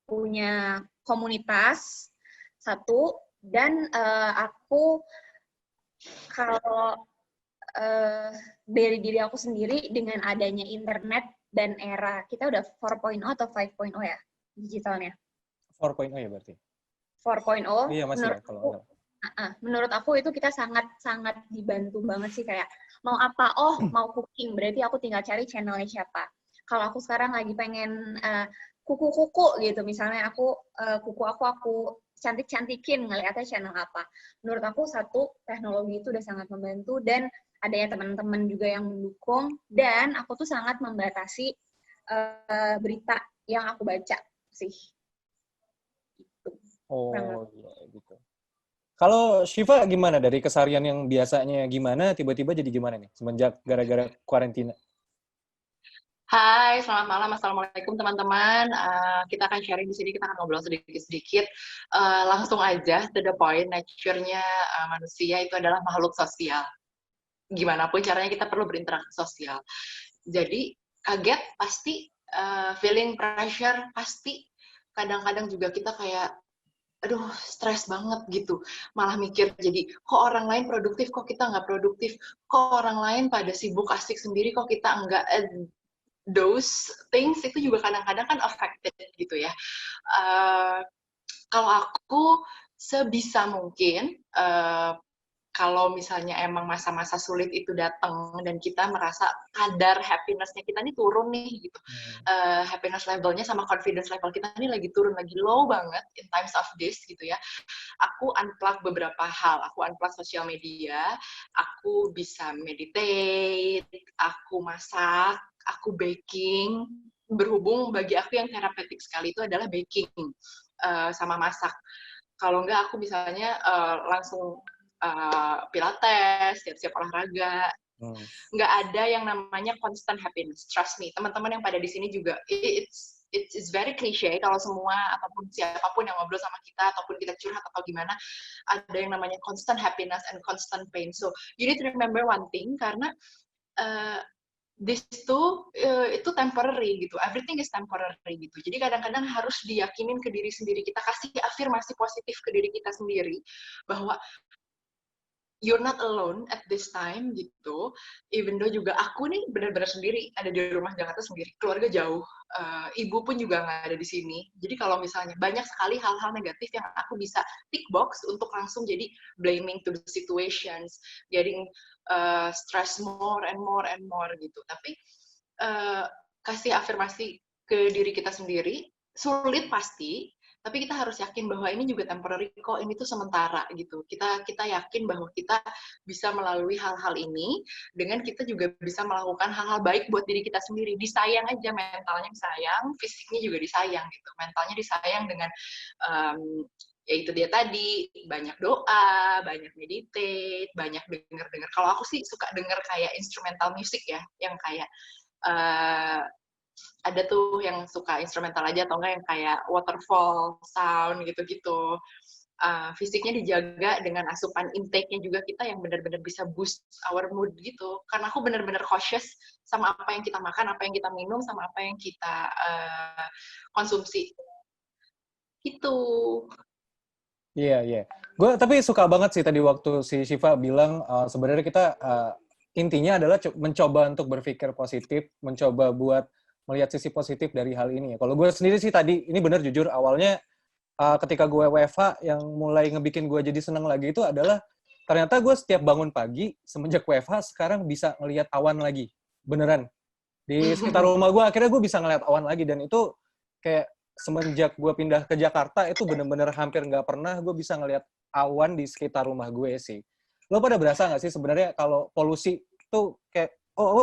punya komunitas satu, dan aku kalau dari diri aku sendiri dengan adanya internet dan era kita udah 4.0 atau 5.0 ya digitalnya. 4.0 ya berarti. 4.0 Iya masih ya kalau menurut aku itu kita sangat dibantu banget sih, kayak mau apa, mau cooking, berarti aku tinggal cari channelnya siapa. Kalau aku sekarang lagi pengen kuku-kuku gitu, misalnya aku kuku aku cantik-cantikin, ngeliatnya channel apa. Menurut aku satu, teknologi itu udah sangat membantu, dan adanya teman-teman juga yang mendukung, dan aku tuh sangat membatasi berita yang aku baca sih. Gitu. Oh iya gitu. Kalau Shiva gimana dari keseharian yang biasanya gimana tiba-tiba jadi gimana nih semenjak gara-gara karantina? Hai, selamat malam. Assalamualaikum teman-teman. Kita akan sharing di sini, kita akan ngobrol sedikit-sedikit. Langsung aja, to the point, nature-nya manusia itu adalah makhluk sosial. Gimana pun caranya kita perlu berinteraksi sosial. Jadi, kaget pasti, feeling pressure pasti. Kadang-kadang juga kita kayak, aduh, stres banget gitu. Malah mikir jadi, kok orang lain produktif, kok kita nggak produktif. Kok orang lain pada sibuk asik sendiri, kok kita nggak. Those things itu juga kadang-kadang kan affected gitu ya. Kalau aku sebisa mungkin, kalau misalnya emang masa-masa sulit itu datang dan kita merasa kadar happiness-nya kita nih turun nih gitu, happiness levelnya sama confidence level kita nih lagi turun, lagi low banget in times of this gitu ya. Aku unplug beberapa hal, aku unplug sosial media, aku bisa meditate, aku masak, aku baking. Berhubung bagi aku yang terapeutik sekali itu adalah baking sama masak. Kalau enggak aku misalnya langsung pilates, siap-siap olahraga. Nggak ada yang namanya constant happiness, trust me. Teman-teman yang pada di sini juga, it's very cliche kalau semua ataupun siapapun yang ngobrol sama kita ataupun kita curhat atau gimana, ada yang namanya constant happiness and constant pain. So you need to remember one thing, karena this itu temporary gitu, everything is temporary gitu. Jadi kadang-kadang harus diyakinin ke diri sendiri, kita kasih afirmasi positif ke diri kita sendiri bahwa you're not alone at this time gitu. Even though juga aku nih benar-benar sendiri, ada di rumah Jakarta sendiri, keluarga jauh, ibu pun juga nggak ada di sini. Jadi kalau misalnya banyak sekali hal-hal negatif yang aku bisa tick box untuk langsung jadi blaming to the situations, getting stress more and more and more gitu. Tapi kasih afirmasi ke diri kita sendiri, sulit pasti, tapi kita harus yakin bahwa ini juga temporary kok, ini tuh sementara gitu. Kita yakin bahwa kita bisa melalui hal-hal ini, dengan kita juga bisa melakukan hal-hal baik buat diri kita sendiri. Disayang aja, mentalnya disayang, fisiknya juga disayang gitu. Mentalnya disayang dengan ya itu dia tadi, banyak doa, banyak meditate, banyak denger-denger. Kalau aku sih suka denger kayak instrumental music ya, yang kayak ada tuh yang suka instrumental aja atau enggak yang kayak waterfall sound gitu-gitu. Fisiknya dijaga dengan asupan intake-nya juga kita yang benar-benar bisa boost our mood gitu. Karena aku benar-benar cautious sama apa yang kita makan, apa yang kita minum, sama apa yang kita konsumsi. Gitu. Iya. Gue tapi suka banget sih tadi waktu si Shiva bilang sebenarnya kita intinya adalah mencoba untuk berpikir positif, mencoba buat melihat sisi positif dari hal ini ya. Kalau gue sendiri sih tadi, ini benar jujur, awalnya ketika gue WFH yang mulai ngebikin gue jadi seneng lagi itu adalah ternyata gue setiap bangun pagi semenjak WFH sekarang bisa ngelihat awan lagi. Beneran. Di sekitar rumah gue akhirnya gue bisa ngelihat awan lagi, dan itu kayak semenjak gue pindah ke Jakarta itu bener-bener hampir nggak pernah gue bisa ngelihat awan di sekitar rumah gue sih. Lo pada berasa nggak sih sebenarnya kalau polusi tuh kayak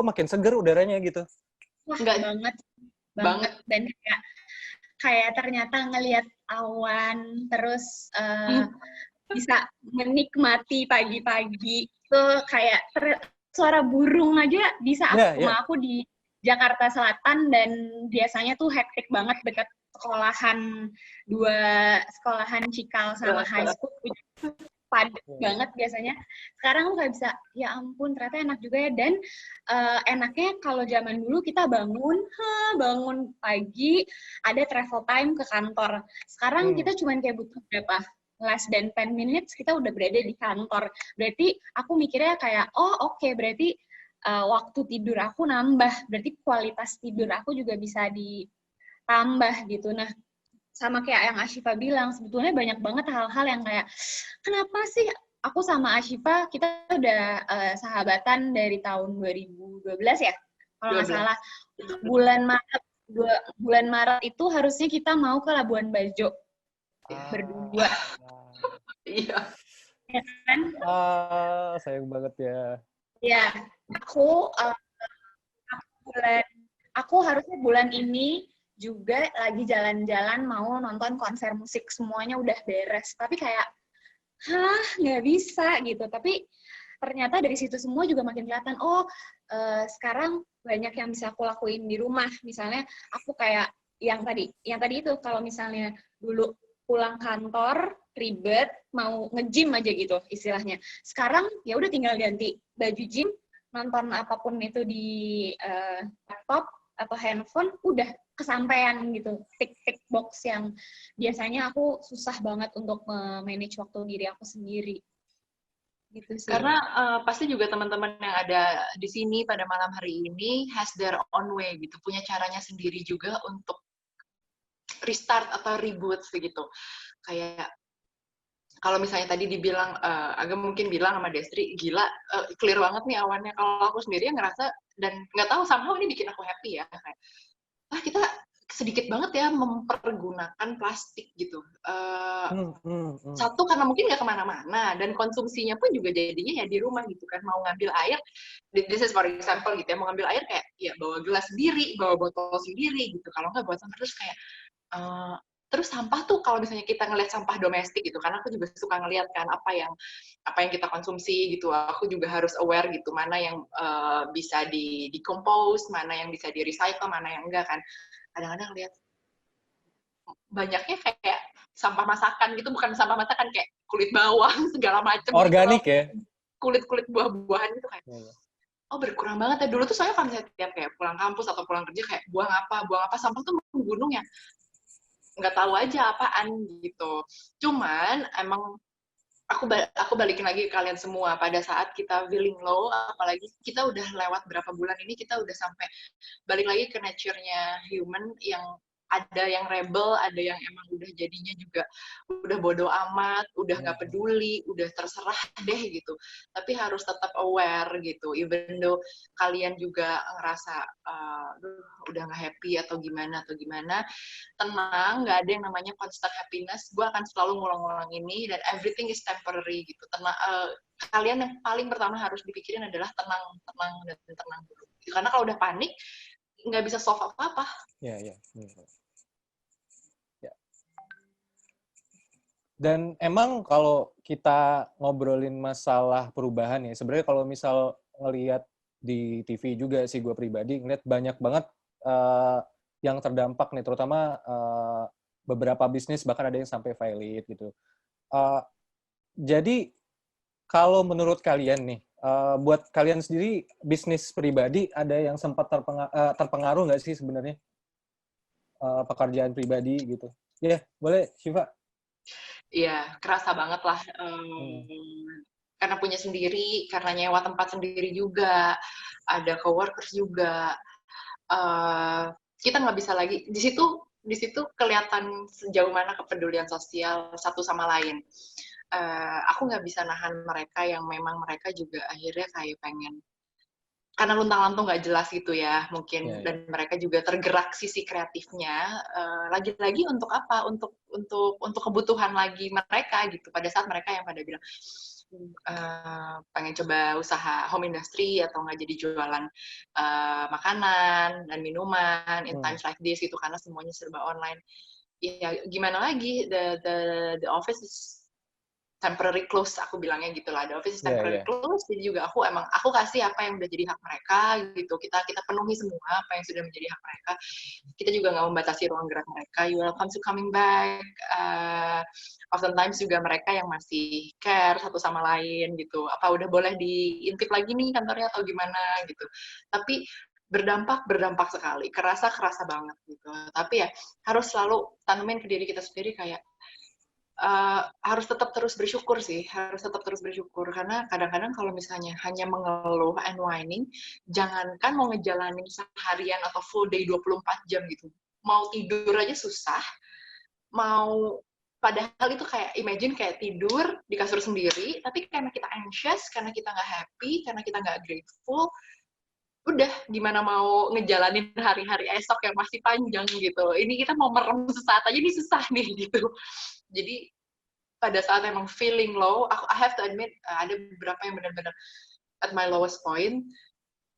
makin seger udaranya gitu? Wah, banget. Dan kayak ternyata ngelihat awan, terus bisa menikmati pagi-pagi tuh kayak suara burung aja bisa. Rumah aku di Jakarta Selatan dan biasanya tuh hektik banget dekat sekolahan Cikal sama high school. padat banget biasanya. Sekarang aku kayak bisa, ya ampun ternyata enak juga ya. Dan enaknya kalau zaman dulu kita bangun pagi, ada travel time ke kantor. Sekarang kita cuman kayak butuh berapa? Less than 10 minutes kita udah berada di kantor. Berarti aku mikirnya kayak, oke, berarti waktu tidur aku nambah. Berarti kualitas tidur aku juga bisa ditambah gitu. Nah, sama kayak yang Ashifa bilang, sebetulnya banyak banget hal-hal yang kayak, kenapa sih aku sama Ashifa, kita udah sahabatan dari tahun 2012 ya, kalau nggak salah. Bulan Maret itu harusnya kita mau ke Labuan Bajo berdua. Iya. Ya kan? Sayang banget ya. Ya, aku harusnya bulan ini juga lagi jalan-jalan mau nonton konser musik, semuanya udah beres. Tapi kayak, nggak bisa gitu. Tapi ternyata dari situ semua juga makin kelihatan, sekarang banyak yang bisa aku lakuin di rumah. Misalnya aku kayak yang tadi itu, kalau misalnya dulu pulang kantor ribet, mau nge-gym aja gitu istilahnya. Sekarang ya udah tinggal ganti baju gym, nonton apapun itu di laptop atau handphone, udah kesampaian gitu. Tick box yang biasanya aku susah banget untuk manage waktu diri aku sendiri. Gitu sih. Karena pasti juga teman-teman yang ada di sini pada malam hari ini has their own way gitu, punya caranya sendiri juga untuk restart atau reboot begitu. Kayak kalau misalnya tadi dibilang, agak mungkin bilang sama Destri, gila, clear banget nih awannya. Kalau aku sendiri ngerasa, dan nggak tahu, somehow ini bikin aku happy ya. Kayak, kita sedikit banget ya mempergunakan plastik gitu. Satu, karena mungkin nggak kemana-mana, dan konsumsinya pun juga jadinya ya di rumah gitu kan. Mau ngambil air, this is for example gitu ya, mau ngambil air kayak, ya bawa gelas sendiri, bawa botol sendiri gitu. Kalau nggak buat sampah, terus kayak, terus sampah tuh kalau misalnya kita ngelihat sampah domestik gitu, karena aku juga suka ngelihat kan apa yang kita konsumsi gitu, aku juga harus aware gitu, mana yang bisa di-decompose, mana yang bisa di-recycle, mana yang enggak kan. Kadang-kadang lihat banyaknya kayak sampah masakan gitu, bukan sampah masakan, kayak kulit bawang segala macam Organik gitu, ya? kulit buah-buahan gitu kayak. Berkurang banget ya. Dulu tuh soalnya kalau misalnya tiap kayak pulang kampus atau pulang kerja kayak buang apa, sampah tuh menggunung ya. Nggak tahu aja apaan gitu. Cuman emang aku balikin lagi ke kalian semua, pada saat kita feeling low, apalagi kita udah lewat berapa bulan ini, kita udah sampai balik lagi ke nature-nya human, yang ada yang rebel, ada yang emang udah jadinya juga udah bodo amat, udah nggak peduli, udah terserah deh gitu. Tapi harus tetap aware gitu, even though kalian juga ngerasa udah nggak happy atau gimana, tenang, nggak ada yang namanya constant happiness. Gue akan selalu ngulang-ngulang ini, dan everything is temporary gitu. Kalian yang paling pertama harus dipikirin adalah tenang dulu. Karena kalau udah panik, nggak bisa solve apa-apa. Ya. Dan emang kalau kita ngobrolin masalah perubahan ya, sebenarnya kalau misal ngelihat di TV juga sih, gue pribadi ngeliat banyak banget yang terdampak nih, terutama beberapa bisnis bahkan ada yang sampai valid gitu. Jadi kalau menurut kalian nih, buat kalian sendiri bisnis pribadi ada yang sempat terpengaruh nggak sih sebenarnya pekerjaan pribadi gitu? Ya, boleh Shiva. Iya, kerasa banget lah. Karena punya sendiri, karena nyewa tempat sendiri juga, ada coworkers juga. Kita nggak bisa lagi, di situ kelihatan sejauh mana kepedulian sosial satu sama lain. Aku nggak bisa nahan mereka yang memang mereka juga akhirnya kayak pengen, karena luntang-lantung nggak jelas gitu ya mungkin, dan mereka juga tergerak sisi kreatifnya, lagi-lagi untuk apa, untuk kebutuhan lagi mereka gitu, pada saat mereka yang pada bilang pengen coba usaha home industry atau nggak jadi jualan makanan dan minuman in times like this gitu, karena semuanya serba online. Ya gimana lagi, the office is temporary close, aku bilangnya gitu lah. The office is temporary close, jadi juga aku kasih apa yang udah jadi hak mereka gitu. Kita penuhi semua apa yang sudah menjadi hak mereka. Kita juga nggak membatasi ruang gerak mereka. You welcome to coming back. Oftentimes juga mereka yang masih care satu sama lain gitu. Apa udah boleh diintip lagi nih kantornya atau gimana gitu. Tapi berdampak sekali, kerasa banget gitu. Tapi ya harus selalu tanemin ke diri kita sendiri kayak harus tetap terus bersyukur sih, karena kadang-kadang kalau misalnya hanya mengeluh and whining, jangankan mau ngejalanin seharian atau full day 24 jam gitu, mau tidur aja susah, padahal itu kayak imagine kayak tidur di kasur sendiri, tapi karena kita anxious, karena kita nggak happy, karena kita nggak grateful, udah gimana mau ngejalanin hari-hari esok yang masih panjang gitu. Ini kita mau merem sesaat aja ini susah nih gitu. Jadi pada saat emang feeling low, I have to admit ada beberapa yang benar-benar at my lowest point.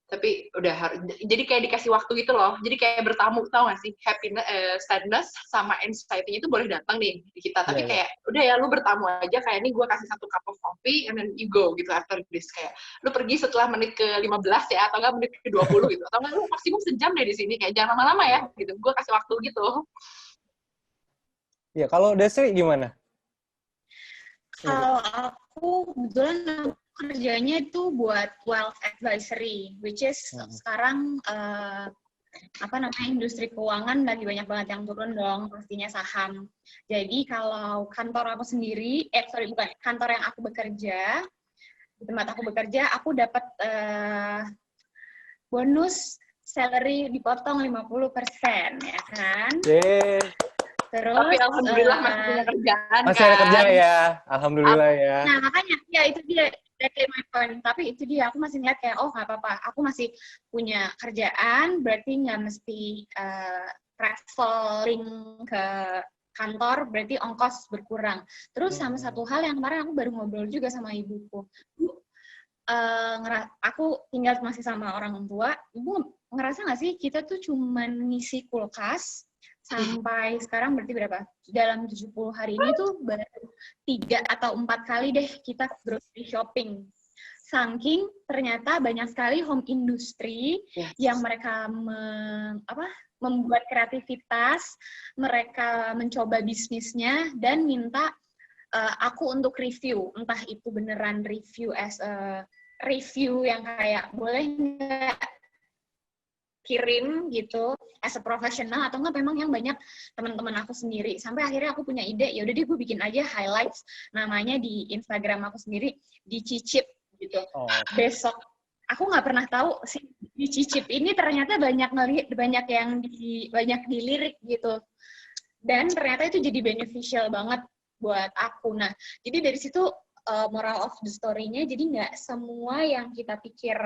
Tapi udah jadi kayak dikasih waktu gitu loh. Jadi kayak bertamu, tau gak sih? Happiness, sadness sama anxiety itu boleh datang nih di kita. Tapi kayak udah ya lu bertamu aja, kayak nih gue kasih 1 cup of coffee and then you go gitu after this. Kayak lu pergi setelah menit ke-15 ya, atau enggak menit ke-20 gitu. Atau enggak lu maksimum sejam deh di sini, kayak jangan lama-lama ya gitu. Gue kasih waktu gitu. Ya, kalau Desri gimana? Kalau aku kebetulan kerjanya itu buat wealth advisory, which is sekarang industri keuangan lagi banyak banget yang turun dong, pastinya saham. Jadi kalau kantor aku sendiri, kantor yang aku bekerja, di tempat aku bekerja, aku dapat bonus salary dipotong 50%, ya kan? Terus, tapi alhamdulillah masih punya kerjaan masih ada kerja ya, alhamdulillah ya. Nah makanya ya itu dia exactly my point. Tapi itu dia, aku masih ngeliat kayak nggak apa-apa, aku masih punya kerjaan, berarti nggak mesti traveling ke kantor, berarti ongkos berkurang. Terus sama satu hal yang kemarin aku baru ngobrol juga sama ibuku. Aku tinggal masih sama orang tua, ibu ngerasa nggak sih kita tuh cuman ngisi kulkas sampai sekarang berarti berapa? Dalam 70 hari ini tuh baru 3 atau 4 kali deh kita grocery shopping. Saking ternyata banyak sekali home industry yang mereka membuat kreativitas, mereka mencoba bisnisnya dan minta aku untuk review, entah itu beneran review as a review yang kayak boleh nggak kirim gitu as a professional, atau enggak memang yang banyak teman-teman aku sendiri. Sampai akhirnya aku punya ide, ya udah deh gue bikin aja highlights namanya di Instagram aku sendiri, dicicip gitu. Besok aku nggak pernah tahu sih dicicip ini ternyata banyak dilirik gitu. Dan ternyata itu jadi beneficial banget buat aku. Nah, jadi dari situ moral of the story-nya, jadi nggak semua yang kita pikir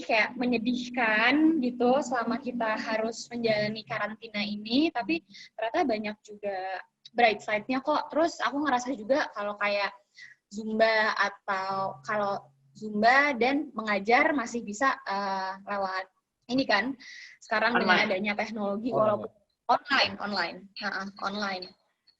kayak menyedihkan gitu selama kita harus menjalani karantina ini, tapi ternyata banyak juga bright side-nya kok. Terus aku ngerasa juga kalau kayak Zumba dan mengajar masih bisa lewat ini kan sekarang dengan adanya teknologi, walaupun online.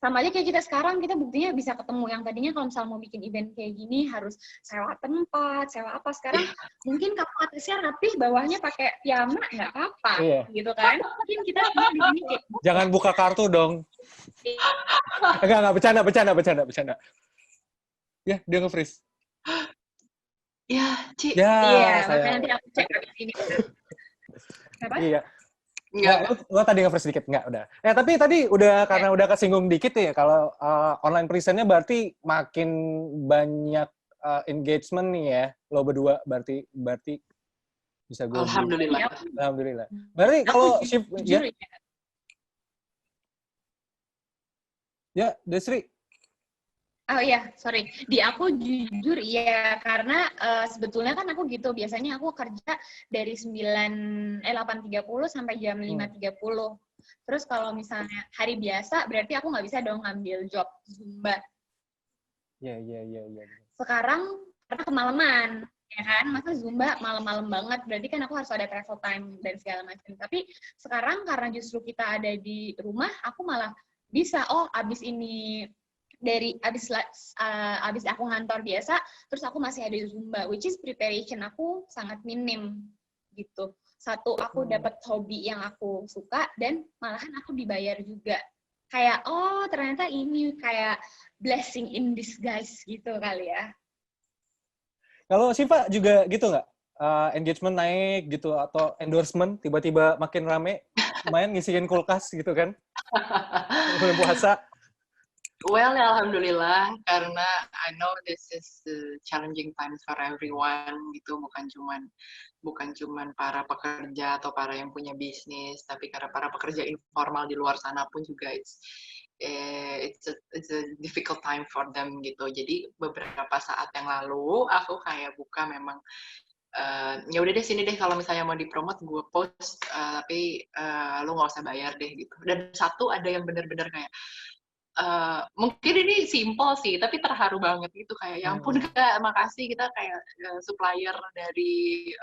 Sama aja kayak kita sekarang, kita buktinya bisa ketemu. Yang tadinya kalau misalnya mau bikin event kayak gini harus sewa tempat, sewa apa. Sekarang mungkin kamu atasnya rapih, bawahnya pakai piyama, nggak apa-apa. Gitu kan. Mungkin kita semua di sini kayak... Jangan buka kartu dong. Enggak, bercanda. Ya, dia nge-freeze. Ya, Ci. Iya, makanya nanti aku cek habis ini. Apa? Iya. Enggak, lo tadi nge-freeze sedikit? Enggak, udah. Tapi tadi karena udah kesinggung dikit ya, kalau online present-nya berarti makin banyak engagement nih ya, lo berdua berarti bisa gue Alhamdulillah. Berarti kalau shift ya, Desri. Oh iya, sorry. Di aku jujur ya, karena sebetulnya kan aku gitu. Biasanya aku kerja dari 8.30 sampai jam 5.30. Terus kalau misalnya hari biasa, berarti aku nggak bisa dong ngambil job Zumba. Iya. Sekarang karena kemalaman, ya kan? Masa Zumba malam-malam banget, berarti kan aku harus ada travel time dan segala macam. Tapi sekarang karena justru kita ada di rumah, aku malah bisa, abis ini abis aku ngantor biasa, terus aku masih ada Zumba, which is preparation aku sangat minim gitu. Satu, aku dapat hobi yang aku suka, dan malahan aku dibayar juga. Kayak, oh ternyata ini kayak blessing in disguise gitu kali ya. Kalau Siva juga gitu nggak? Engagement naik gitu, atau endorsement tiba-tiba makin rame, lumayan ngisiin kulkas gitu kan? Bulan puasa. Well, ya alhamdulillah, karena I know this is the challenging times for everyone gitu, bukan cuman para pekerja atau para yang punya bisnis, tapi karena para pekerja informal di luar sana pun juga it's a difficult time for them gitu. Jadi beberapa saat yang lalu aku kayak buka memang ya udah deh sini deh kalau misalnya mau dipromot gue post, tapi lu nggak usah bayar deh gitu. Dan satu ada yang benar-benar kayak mungkin ini simple sih, tapi terharu banget gitu kayak, ya ampun Kak, makasih, kita kayak supplier dari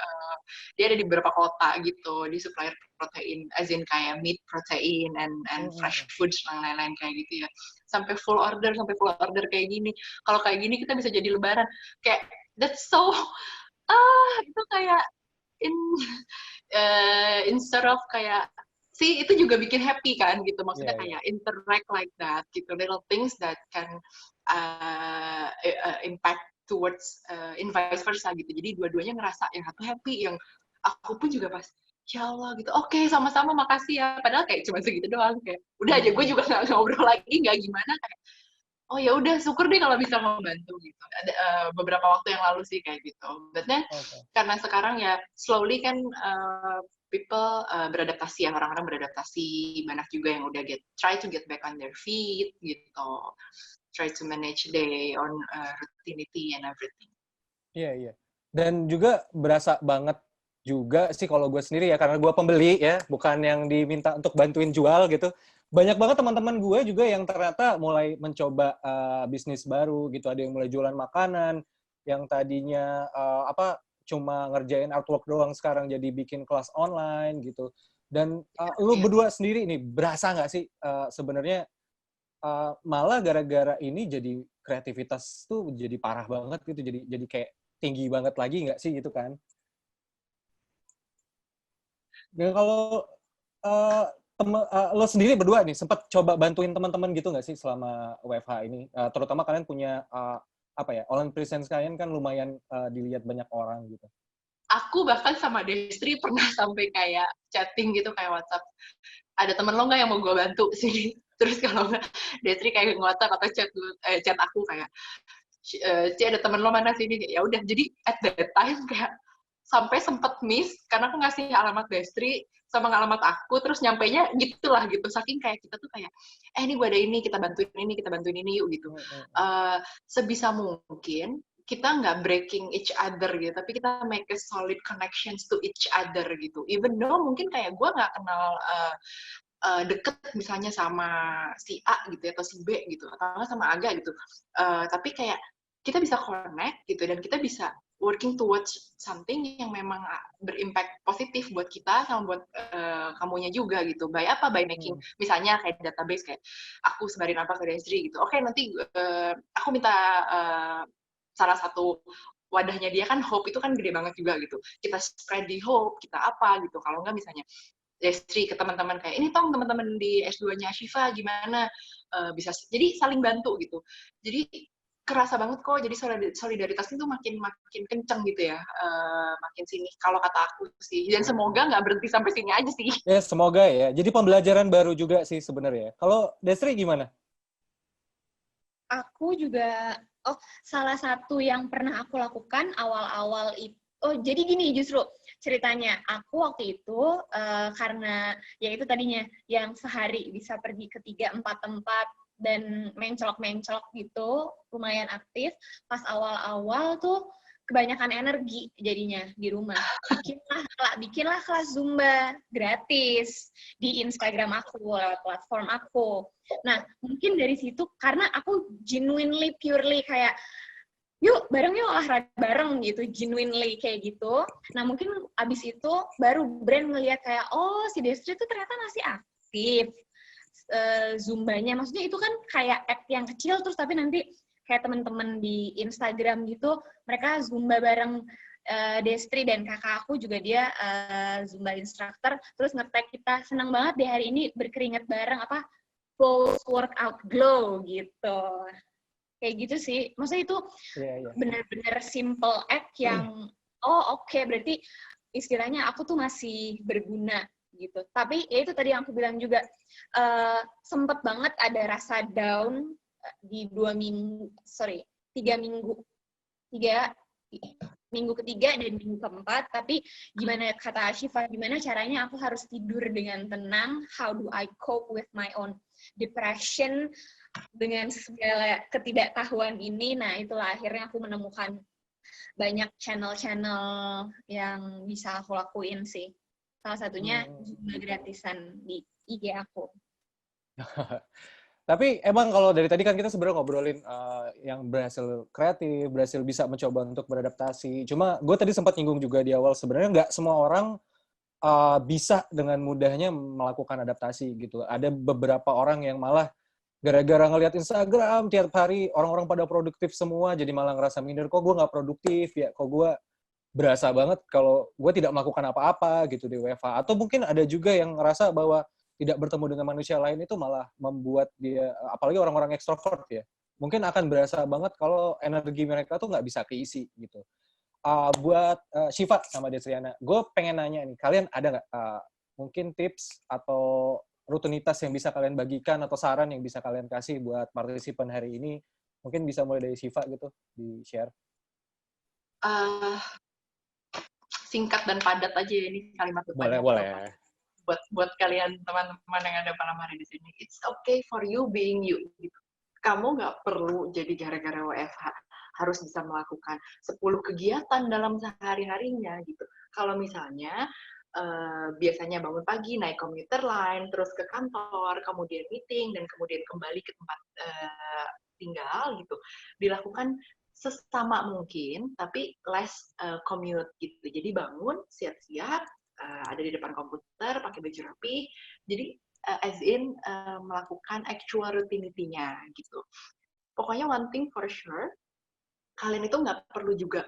dia ada di beberapa kota gitu, di supplier protein, as in kayak meat protein and fresh foods dan lain-lain kayak gitu ya, sampai full order kayak gini. Kalau kayak gini kita bisa jadi lebaran, kayak that's so itu kayak instead of kayak itu juga bikin happy kan gitu, maksudnya kayak interact like that gitu, little things that can impact towards in vice versa gitu. Jadi dua-duanya ngerasa yang satu happy, yang aku pun juga pas ya Allah gitu, oke, sama-sama makasih ya, padahal kayak cuma segitu doang, kayak udah aja gue juga nggak ngobrol lagi, nggak gimana, kayak oh ya udah syukur deh kalau bisa membantu gitu. Ada beberapa waktu yang lalu sih kayak gitu. But then karena sekarang ya slowly kan people beradaptasi, yang orang-orang beradaptasi, banyak juga yang udah try to get back on their feet gitu. Try to manage day on routinity and everything. Iya. Dan juga berasa banget juga sih kalau gue sendiri ya, karena gue pembeli ya, bukan yang diminta untuk bantuin jual gitu. Banyak banget teman-teman gue juga yang ternyata mulai mencoba bisnis baru gitu. Ada yang mulai jualan makanan, yang tadinya cuma ngerjain artwork doang, sekarang jadi bikin kelas online gitu. Dan lu berdua sendiri nih, berasa nggak sih sebenarnya malah gara-gara ini jadi kreativitas tuh jadi parah banget gitu, jadi kayak tinggi banget lagi nggak sih gitu kan? Dan kalau lo sendiri berdua nih sempat coba bantuin teman-teman gitu nggak sih selama WFH ini? Terutama kalian punya online presence kalian kan lumayan dilihat banyak orang gitu. Aku bahkan sama Destri pernah sampai kayak chatting gitu, kayak WhatsApp, ada temen lo nggak yang mau gue bantu sih? Terus kalau nggak, Destri kayak nge-WhatsApp atau chat aku kayak, Ci ada temen lo mana sini? Ya udah, jadi at that time kayak sampai sempet miss karena aku ngasih alamat Destri sama alamat aku, terus nyampainya gitulah gitu, saking kayak kita tuh kayak ini gue ada ini, kita bantuin ini yuk gitu. Sebisa mungkin kita nggak breaking each other gitu, tapi kita make a solid connections to each other gitu. Even though mungkin kayak gue nggak kenal deket misalnya sama si A gitu atau si B gitu, atau sama Aga gitu, tapi kayak kita bisa connect gitu, dan kita bisa working towards something yang memang berimpact positif buat kita sama buat kamunya juga gitu. By making misalnya kayak database, kayak aku sebarin apa ke Destri gitu. Oke, nanti aku minta salah satu wadahnya dia kan Hope itu kan gede banget juga gitu. Kita spread di Hope, kita apa gitu. Kalau enggak misalnya Destri ke teman-teman kayak ini tong teman-teman di S2-nya Shiva gimana, bisa jadi saling bantu gitu. Jadi kerasa banget kok, jadi solidaritas itu makin kenceng gitu ya, makin sini kalau kata aku sih, dan semoga nggak berhenti sampai sini aja sih. Ya semoga ya, jadi pembelajaran baru juga sih sebenarnya. Kalau Destri gimana? Aku juga, salah satu yang pernah aku lakukan awal-awal itu, jadi gini justru ceritanya, aku waktu itu karena ya itu tadinya yang sehari bisa pergi ke 3-4 tempat dan mencolok-mencolok gitu, lumayan aktif. Pas awal-awal tuh kebanyakan energi jadinya di rumah. Bikinlah kelas Zumba gratis di Instagram aku, lewat platform aku. Nah, mungkin dari situ, karena aku genuinely, purely kayak, yuk bareng yuk olahraga bareng gitu, genuinely kayak gitu. Nah, mungkin abis itu baru brand ngeliat kayak, oh si Destri tuh ternyata masih aktif. Zumbanya. Maksudnya itu kan kayak app yang kecil, terus tapi nanti kayak teman-teman di Instagram gitu, mereka Zumba bareng. Destri dan kakak aku juga dia Zumba instructor, terus nge-tag kita, senang banget di hari ini berkeringat bareng, goals workout glow gitu. Kayak gitu sih. Maksudnya itu benar-benar simple act yang oke, berarti istilahnya aku tuh masih berguna gitu. Tapi ya itu tadi yang aku bilang juga, sempet banget ada rasa down di 3 minggu ketiga dan minggu keempat. Tapi gimana kata Ashifa, gimana caranya aku harus tidur dengan tenang, how do I cope with my own depression dengan segala ketidaktahuan ini. Nah itulah akhirnya aku menemukan banyak channel-channel yang bisa aku lakuin sih. Salah satunya Zumba gratisan di IG aku. Tapi emang kalau dari tadi kan kita sebenarnya ngobrolin yang berhasil kreatif, berhasil bisa mencoba untuk beradaptasi. Cuma gue tadi sempat nyinggung juga di awal, sebenarnya nggak semua orang bisa dengan mudahnya melakukan adaptasi gitu. Ada beberapa orang yang malah gara-gara ngelihat Instagram tiap hari orang-orang pada produktif semua, jadi malah ngerasa minder, kok gue nggak produktif ya, kok gue berasa banget kalau gue tidak melakukan apa-apa gitu di WFH. Atau mungkin ada juga yang ngerasa bahwa tidak bertemu dengan manusia lain itu malah membuat dia, apalagi orang-orang ekstrovert ya, mungkin akan berasa banget kalau energi mereka tuh nggak bisa keisi gitu. Buat Shiva sama Destriana, gue pengen nanya nih, kalian ada nggak mungkin tips atau rutinitas yang bisa kalian bagikan atau saran yang bisa kalian kasih buat partisipan hari ini? Mungkin bisa mulai dari Shiva gitu, di-share. Singkat dan padat aja ini kalimat depannya. Boleh. Buat kalian teman-teman yang ada malam hari di sini, it's okay for you being you. Gitu. Kamu nggak perlu jadi gara-gara WFH harus bisa melakukan 10 kegiatan dalam sehari-harinya gitu. Kalau misalnya biasanya bangun pagi, naik komuter line, terus ke kantor, kemudian meeting, dan kemudian kembali ke tempat tinggal gitu, dilakukan sesama mungkin, tapi less commute gitu. Jadi bangun, siap-siap, ada di depan komputer, pakai baju rapi, jadi as in melakukan actual rutinity-nya gitu. Pokoknya one thing for sure, kalian itu nggak perlu juga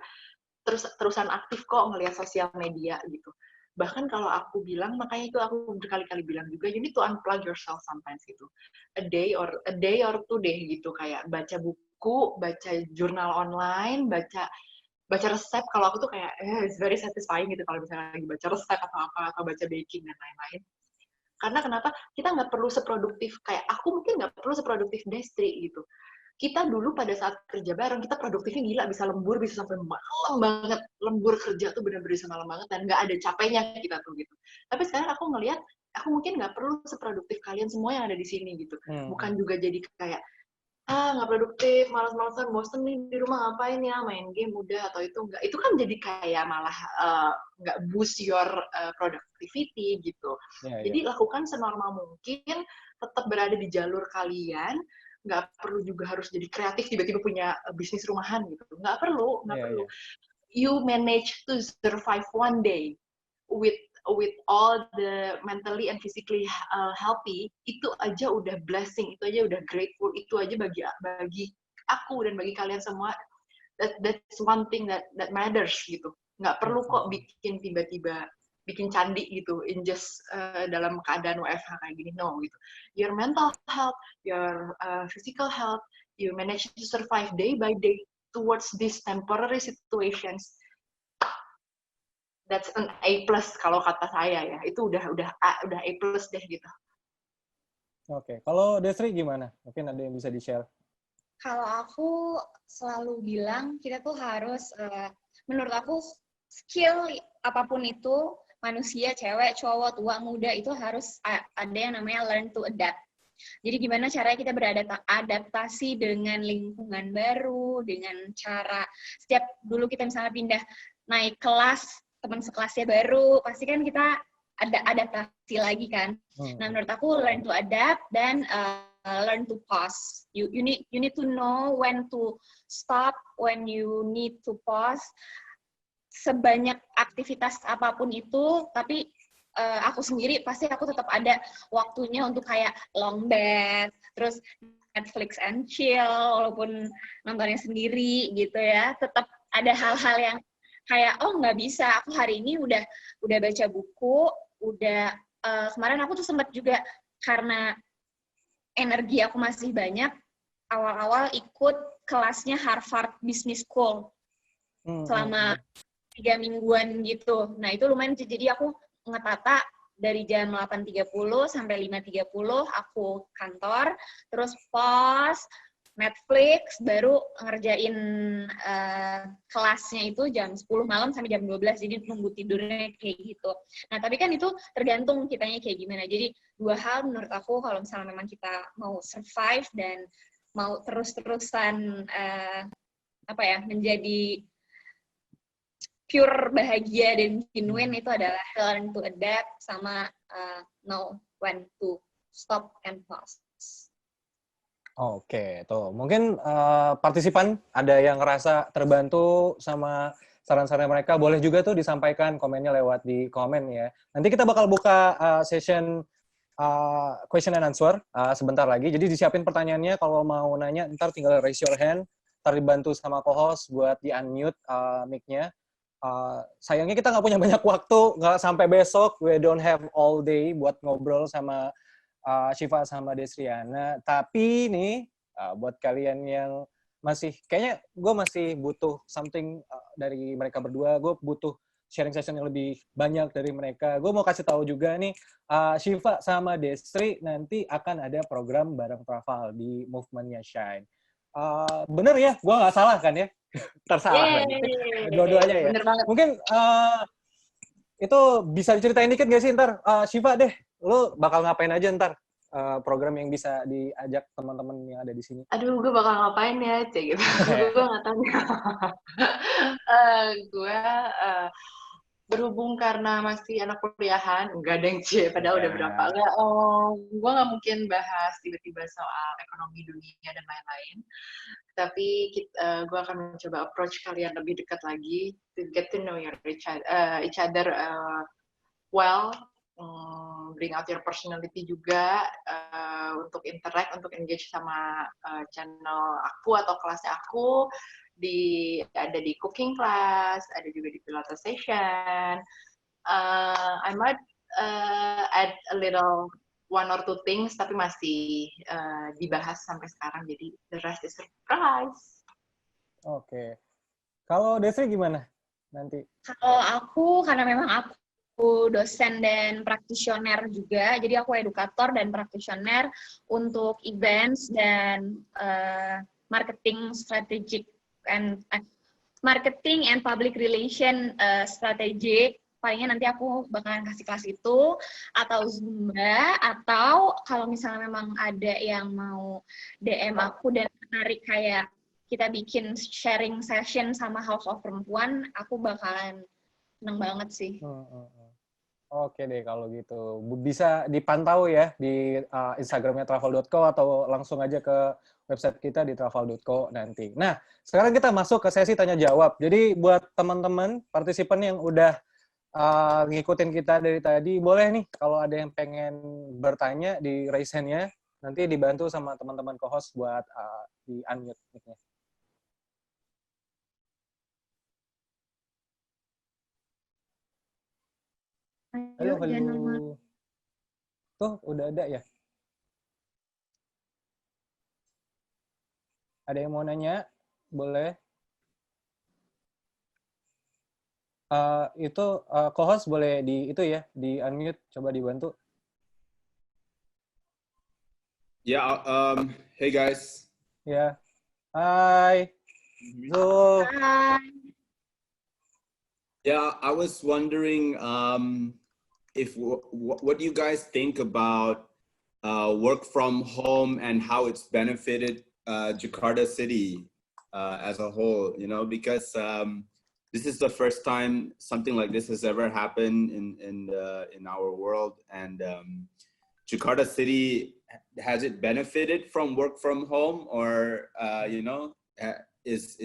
terusan aktif kok ngelihat sosial media gitu. Bahkan kalau aku bilang, makanya itu aku berkali-kali bilang juga, you need to unplug yourself sometimes gitu. A day or 2 day gitu, kayak baca buku, baca jurnal online, baca resep. Kalau aku tuh kayak it's very satisfying gitu kalau misalnya lagi baca resep atau baca baking dan lain-lain. Karena kenapa? Kita nggak perlu seproduktif kayak aku, mungkin nggak perlu seproduktif Destri gitu. Kita dulu pada saat kerja bareng, kita produktifnya gila, bisa lembur, bisa sampai malam banget. Lembur kerja tuh benar-benar bisa malam banget, dan nggak ada capeknya kita tuh gitu. Tapi sekarang aku ngelihat, aku mungkin nggak perlu seproduktif kalian semua yang ada di sini gitu. Bukan juga jadi kayak, nggak produktif, malas-malasan, bosen nih di rumah, ngapain ya, main game udah, atau itu enggak. Itu kan jadi kayak malah nggak boost your productivity gitu. Jadi lakukan senormal mungkin, tetap berada di jalur kalian, nggak perlu juga harus jadi kreatif, tiba-tiba punya bisnis rumahan gitu. Nggak perlu. You manage to survive one day with all the mentally and physically healthy, itu aja udah blessing, itu aja udah grateful, itu aja bagi aku dan bagi kalian semua, that's one thing that matters gitu. Nggak perlu kok bikin tiba-tiba bikin candi gitu in just dalam keadaan WFH kayak gini, no gitu. Your mental health, your physical health, you manage to survive day by day towards these temporary situations. That's an A+ kalau kata saya ya. Itu udah A+ deh gitu. Oke. Kalau Desri gimana? Mungkin ada yang bisa di-share. Kalau aku selalu bilang kita tuh harus menurut aku skill apapun itu, manusia, cewek, cowok, tua, muda, itu harus ada yang namanya learn to adapt. Jadi gimana caranya kita beradaptasi dengan lingkungan baru, dengan cara setiap dulu kita misalnya pindah naik kelas, teman sekelasnya baru, pasti kan kita ada adaptasi lagi kan. Nah menurut aku learn to adapt dan learn to pause. You need to know when to stop, when you need to pause. Sebanyak aktivitas apapun itu, tapi aku sendiri, pasti aku tetap ada waktunya untuk kayak long bed, terus Netflix and chill, walaupun nontonnya sendiri gitu ya, tetap ada hal-hal yang kayak, oh nggak bisa, aku hari ini udah baca buku, udah, kemarin aku tuh sempat juga, karena energi aku masih banyak, awal-awal ikut kelasnya Harvard Business School, selama 3 mingguan gitu. Nah, itu lumayan, jadi aku ngetata dari jam 8.30 sampai 5.30 aku kantor, terus pause, Netflix, baru ngerjain kelasnya itu jam 10 malam sampai jam 12, jadi nunggu tidurnya kayak gitu. Nah, tapi kan itu tergantung kitanya kayak gimana. Jadi, 2 hal menurut aku, kalau misalnya memang kita mau survive dan mau terus-terusan menjadi pure bahagia dan genuine, itu adalah learn to adapt sama know when to stop and pause. Oke, tuh mungkin partisipan ada yang ngerasa terbantu sama saran-saran mereka, boleh juga tuh disampaikan komennya lewat di komen ya. Nanti kita bakal buka session question and answer sebentar lagi. Jadi disiapin pertanyaannya, kalau mau nanya ntar tinggal raise your hand, ntar dibantu sama co-host buat di-unmute mic-nya. Sayangnya kita nggak punya banyak waktu, nggak sampai besok, we don't have all day buat ngobrol sama Shiva sama Desriana. Tapi nih, buat kalian yang masih, kayaknya gue masih butuh something dari mereka berdua, gue butuh sharing session yang lebih banyak dari mereka. Gue mau kasih tahu juga nih, Shiva sama Desri nanti akan ada program bareng Traval di Movementnya Shine. Bener ya? Gue nggak salah kan ya? Tersalah lagi. Dua-duanya ya. Bener banget. Mungkin itu bisa diceritain dikit gak sih ntar? Shiva deh, lu bakal ngapain aja ntar? Program yang bisa diajak teman-teman yang ada di sini. Aduh, gue bakal ngapain ya, cek gitu. Gue nggak tahu. Gue berhubung karena masih anak kuliahan, enggak ada yang padahal udah berapa. Gue nggak mungkin bahas tiba-tiba soal ekonomi dunia dan lain-lain. Tapi gue akan mencoba approach kalian lebih dekat lagi, to get to know each other well, bring out your personality juga, untuk interact, untuk engage sama channel aku atau kelasnya aku, ada di cooking class, ada juga di Traval Session. I might add a little one or two things, tapi masih dibahas sampai sekarang, jadi the rest is surprise. Oke. Kalau Desri gimana nanti? Kalau aku, karena memang aku dosen dan praktisioner juga, jadi aku edukator dan praktisioner untuk events dan marketing and public relation strategic. Palingnya nanti aku bakalan kasih kelas itu, atau Zumba, atau kalau misalnya memang ada yang mau DM aku dan menarik kayak kita bikin sharing session sama House of Perempuan, aku bakalan seneng banget sih. Oke deh kalau gitu. Bisa dipantau ya di Instagramnya travel.co atau langsung aja ke website kita di travel.co nanti. Nah, sekarang kita masuk ke sesi tanya-jawab. Jadi buat teman-teman, partisipan yang udah ngikutin kita dari tadi, boleh nih kalau ada yang pengen bertanya di raise hand-nya, nanti dibantu sama teman-teman co-host buat di-unmute mic-nya. Halo. Tuh, udah ada ya? Ada yang mau nanya? Boleh. Itu co-host boleh di unmute, coba dibantu. Hey guys. Ya. Hai. So. Hai. Yeah, I was wondering what do you guys think about work from home and how it's benefited Jakarta City as a whole, because this is the first time something like this has ever happened in our world, and Jakarta City, has it benefited from work from home, or is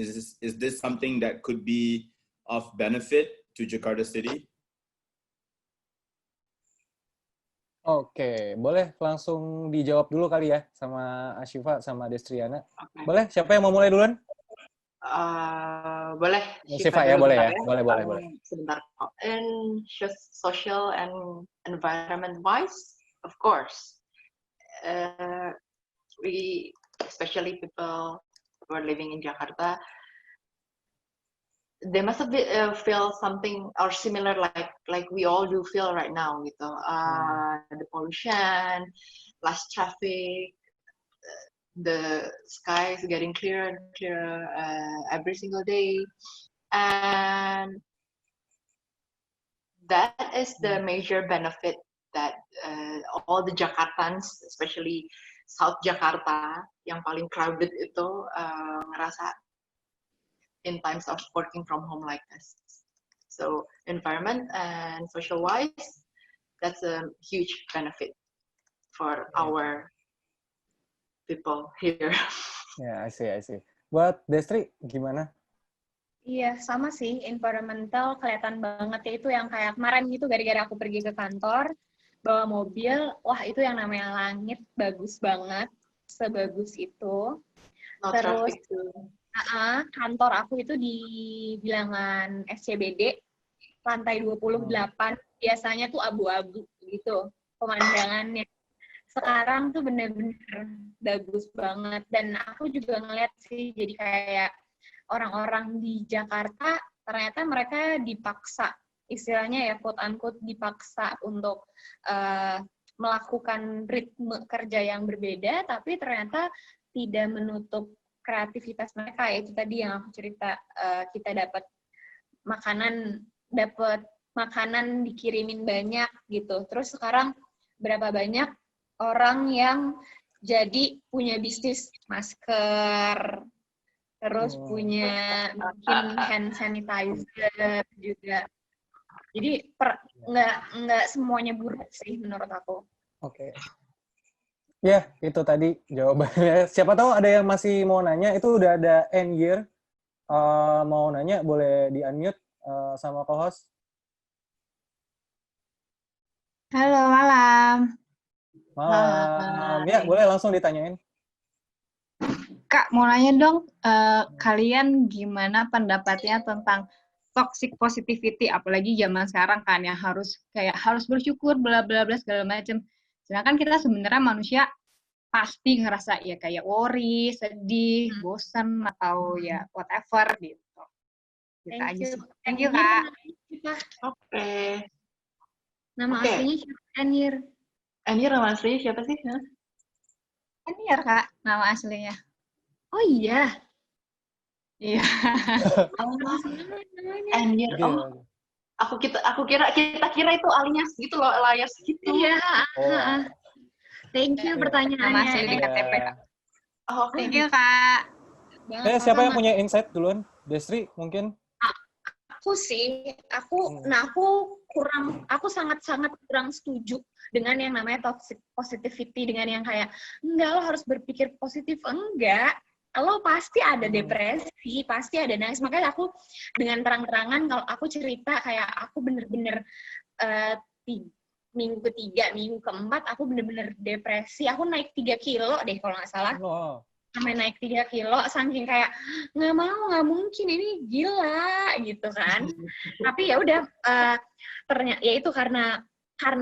this something that could be of benefit to Jakarta City? Oke, boleh langsung dijawab dulu kali ya sama Ashifa sama Destriana. Okay. Boleh? Siapa yang mau mulai duluan? Boleh, Shiva ya, dulu boleh ya. bentar Boleh. Sebentar. In social and environment wise, of course, we, especially people who are living in Jakarta, they must have feel something or similar like we all do feel right now gitu. The pollution, less traffic, the sky is getting clearer and clearer every single day, and that is the major benefit that all the Jakartans, especially South Jakarta yang paling crowded itu ngerasa in times of working from home like this. So environment and social wise, that's a huge benefit for our people here. Ya, I see. Buat Destri, gimana? Iya, sama sih. Environmental kelihatan banget ya, itu yang kayak kemarin gitu, gara-gara aku pergi ke kantor, bawa mobil, wah itu yang namanya langit, bagus banget, sebagus itu. No Terus, traffic too. kantor aku itu di bilangan SCBD, lantai 28, biasanya tuh abu-abu gitu, pemandangannya. Sekarang tuh bener-bener bagus banget, dan aku juga ngeliat sih, jadi kayak orang-orang di Jakarta ternyata mereka dipaksa, istilahnya ya quote-unquote dipaksa untuk melakukan ritme kerja yang berbeda, tapi ternyata tidak menutup kreativitas mereka. Itu tadi yang aku cerita, kita dapat makanan dikirimin banyak gitu. Terus sekarang berapa banyak orang yang jadi punya bisnis masker, terus punya bikin hand sanitizer juga. Jadi nggak semuanya buruk sih menurut aku. Oke. Ya, itu tadi jawabannya. Siapa tahu ada yang masih mau nanya, itu udah ada end year. Mau nanya boleh di-unmute sama co-host. Halo, malam. Malam. Ya, boleh langsung ditanyain. Kak, mau nanya dong, kalian gimana pendapatnya tentang toxic positivity, apalagi zaman sekarang kan yang harus bersyukur, bla bla bla segala macam. Sedangkan kita sebenarnya manusia pasti ngerasa ya kayak worry, sedih, bosan atau ya whatever gitu. Gitu aja sih. Thank you, Kak. Oke. Nama aslinya siapa? Anir nama aslinya siapa sih? Anir, Kak, nama aslinya. Oh iya. Iya. Anir. Oh. Aku kira itu alias gitu loh, alias gitu. Iya. Thank you pertanyaannya. Nama asli di KTP. Oh, thank you, Kak. Siapa yang punya insight duluan? Destri mungkin? Aku sangat kurang setuju dengan yang namanya toxic positivity, dengan yang kayak enggak lo harus berpikir positif, enggak, lo pasti ada depresi, pasti ada nangis. Makanya aku dengan terang-terangan kalau aku cerita kayak aku bener-bener minggu ketiga, minggu keempat aku bener-bener depresi, aku naik 3 kilo deh kalau nggak salah. Sampai naik 3 kilo, saking kayak nggak mungkin, ini gila gitu kan. Tapi ya udah, ternyata ya itu karena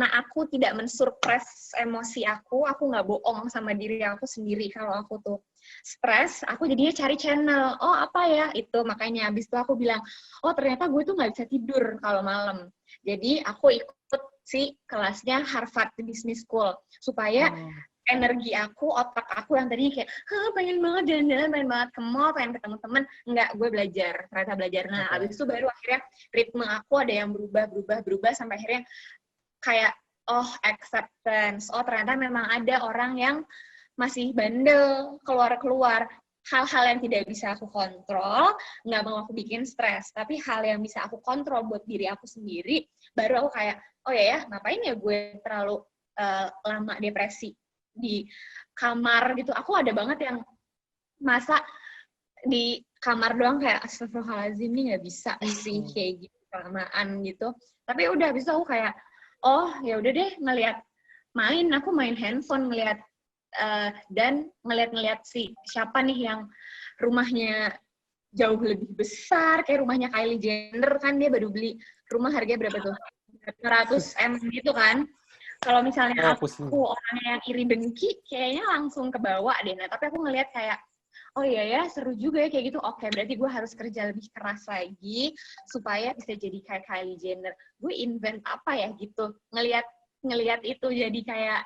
aku tidak mensurpres emosi aku nggak bohong sama diri aku sendiri. Kalau aku tuh stres, aku jadinya cari channel, oh apa ya itu, makanya abis itu aku bilang, oh ternyata gue tuh nggak bisa tidur kalau malam. Jadi aku ikut si kelasnya Harvard Business School supaya energi aku, otak aku yang tadinya kayak, pengen banget jalan-jalan, pengen banget ke mall, pengen ketemu temen, enggak, gue ternyata belajar. Nah, abis itu baru akhirnya ritme aku ada yang berubah, sampai akhirnya kayak, oh, acceptance, oh ternyata memang ada orang yang masih bandel, keluar-keluar, hal-hal yang tidak bisa aku kontrol, nggak mau aku bikin stres, tapi hal yang bisa aku kontrol buat diri aku sendiri, baru aku kayak, oh ya, ngapain ya gue terlalu lama depresi di kamar gitu. Aku ada banget yang masa di kamar doang kayak astagfirullahaladzim, ini nggak bisa sih kayak gitu kelamaan gitu. Tapi udah habis itu aku kayak, oh ya udah deh, ngelihat aku main handphone ngelihat dan ngeliat siapa nih yang rumahnya jauh lebih besar, kayak rumahnya Kylie Jenner kan, dia baru beli rumah harganya berapa tuh? 100 M gitu kan. Kalau misalnya aku orangnya yang iri dengki, kayaknya langsung kebawa deh. Nah, tapi aku ngeliat kayak, oh iya ya, seru juga ya kayak gitu. Oke, berarti gue harus kerja lebih keras lagi supaya bisa jadi kayak Kylie Jenner. Gue invent apa ya gitu. Ngeliat itu jadi kayak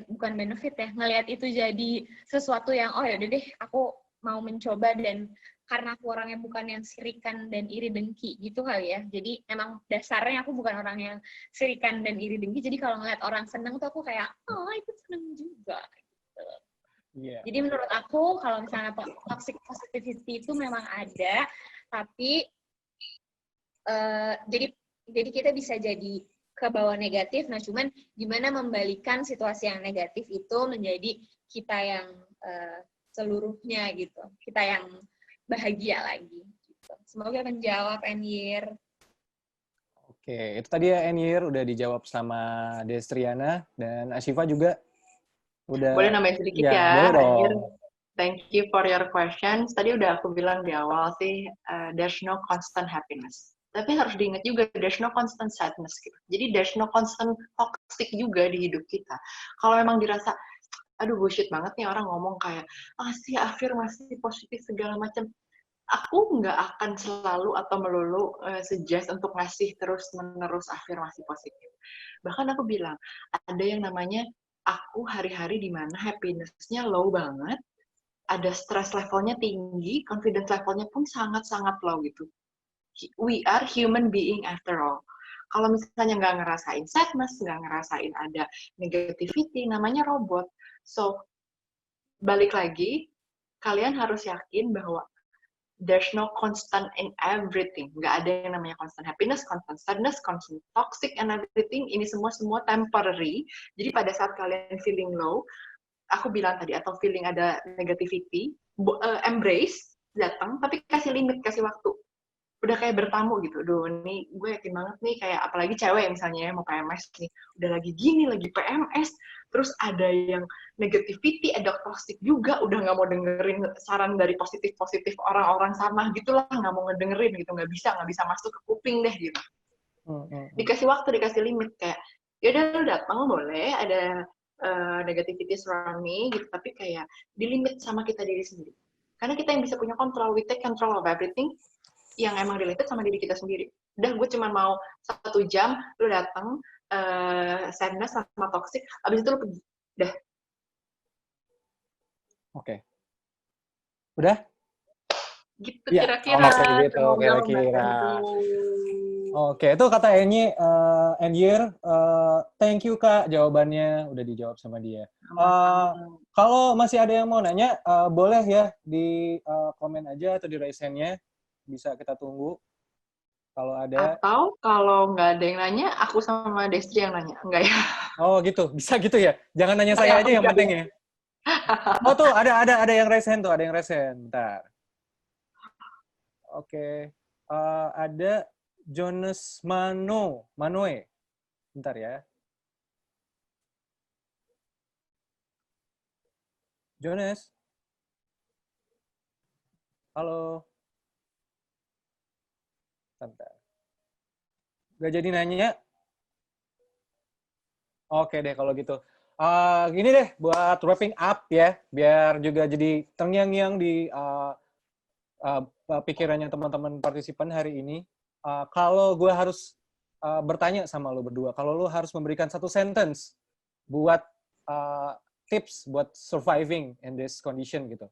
bukan benefit ya, ngelihat itu jadi sesuatu yang oh ya udah deh aku mau mencoba, dan karena aku orangnya bukan yang sirikan dan iri dengki gitu kali ya, jadi emang dasarnya aku bukan orang yang sirikan dan iri dengki, jadi kalau ngeliat orang seneng tuh aku kayak oh itu seneng juga gitu. Jadi menurut aku kalau misalnya toxic positivity itu memang ada, tapi jadi kita bisa jadi ke bawah negatif. Nah, cuman gimana membalikan situasi yang negatif itu menjadi kita yang seluruhnya gitu. Kita yang bahagia lagi. Gitu. Semoga menjawab Enyer. Oke, itu tadi ya Enyer udah dijawab sama Destriana, dan Ashifa juga udah. Boleh nambahin sedikit ya? Ya, Boleh Enyer. dong. Thank you for your questions. Tadi udah aku bilang di awal sih, there's no constant happiness. Tapi harus diingat juga, there's no constant sadness gitu. Jadi there's no constant toxic juga di hidup kita. Kalau memang dirasa, aduh bullshit banget nih orang ngomong kayak, sih afirmasi positif segala macam. Aku nggak akan selalu atau melulu suggest untuk ngasih terus-menerus afirmasi positif. Bahkan aku bilang, ada yang namanya aku hari-hari di mana happiness-nya low banget, ada stress levelnya tinggi, confidence levelnya pun sangat-sangat low gitu. We are human being after all. Kalau misalnya nggak ngerasain sadness, nggak ngerasain ada negativity, namanya robot. So, balik lagi, kalian harus yakin bahwa there's no constant in everything. Nggak ada yang namanya constant happiness, constant sadness, constant toxic and everything. Ini semua temporary. Jadi pada saat kalian feeling low, aku bilang tadi, atau feeling ada negativity, embrace, datang, tapi kasih limit, kasih waktu. Udah kayak bertamu gitu, duh nih gue yakin banget nih, kayak apalagi cewek misalnya ya, mau PMS nih, udah lagi gini, lagi PMS, terus ada yang negativity, ada toxic juga, udah nggak mau dengerin saran dari positif-positif orang-orang sama gitulah, nggak mau ngedengerin gitu, nggak bisa masuk ke kuping deh gitu. Dikasih waktu, dikasih limit, kayak yaudah lu datang boleh, ada negativity surround me gitu, tapi kayak dilimit sama kita diri sendiri. Karena kita yang bisa punya kontrol, we take control of everything yang emang related sama diri kita sendiri. Udah, gue cuma mau 1 jam, lu datang, sadness sama toxic, abis itu lu pergi. Udah. Oke. Udah? Gitu Ya, kira-kira. gitu, kira-kira. Oke, itu kata Enyer. Thank you Kak, jawabannya udah dijawab sama dia. Kalau masih ada yang mau nanya, boleh ya di komen aja atau di raise hand-nya. Bisa kita tunggu kalau ada. Atau kalau nggak ada yang nanya, aku sama Destri yang nanya. Enggak ya? Oh gitu, bisa gitu ya? Jangan nanya saya aja yang penting ya. Oh tuh, ada yang raise hand tuh, ada yang raise hand. Bentar. Oke. Ada Jonas Manoe. Bentar ya. Jonas. Halo. Bentar. Gak jadi nanya? Oke deh kalau gitu. Gini deh, buat wrapping up ya, biar juga jadi terngiang-ngiang di pikirannya teman-teman partisipan hari ini. Kalau gue harus bertanya sama lo berdua, kalau lo harus memberikan 1 sentence buat tips buat surviving in this condition gitu,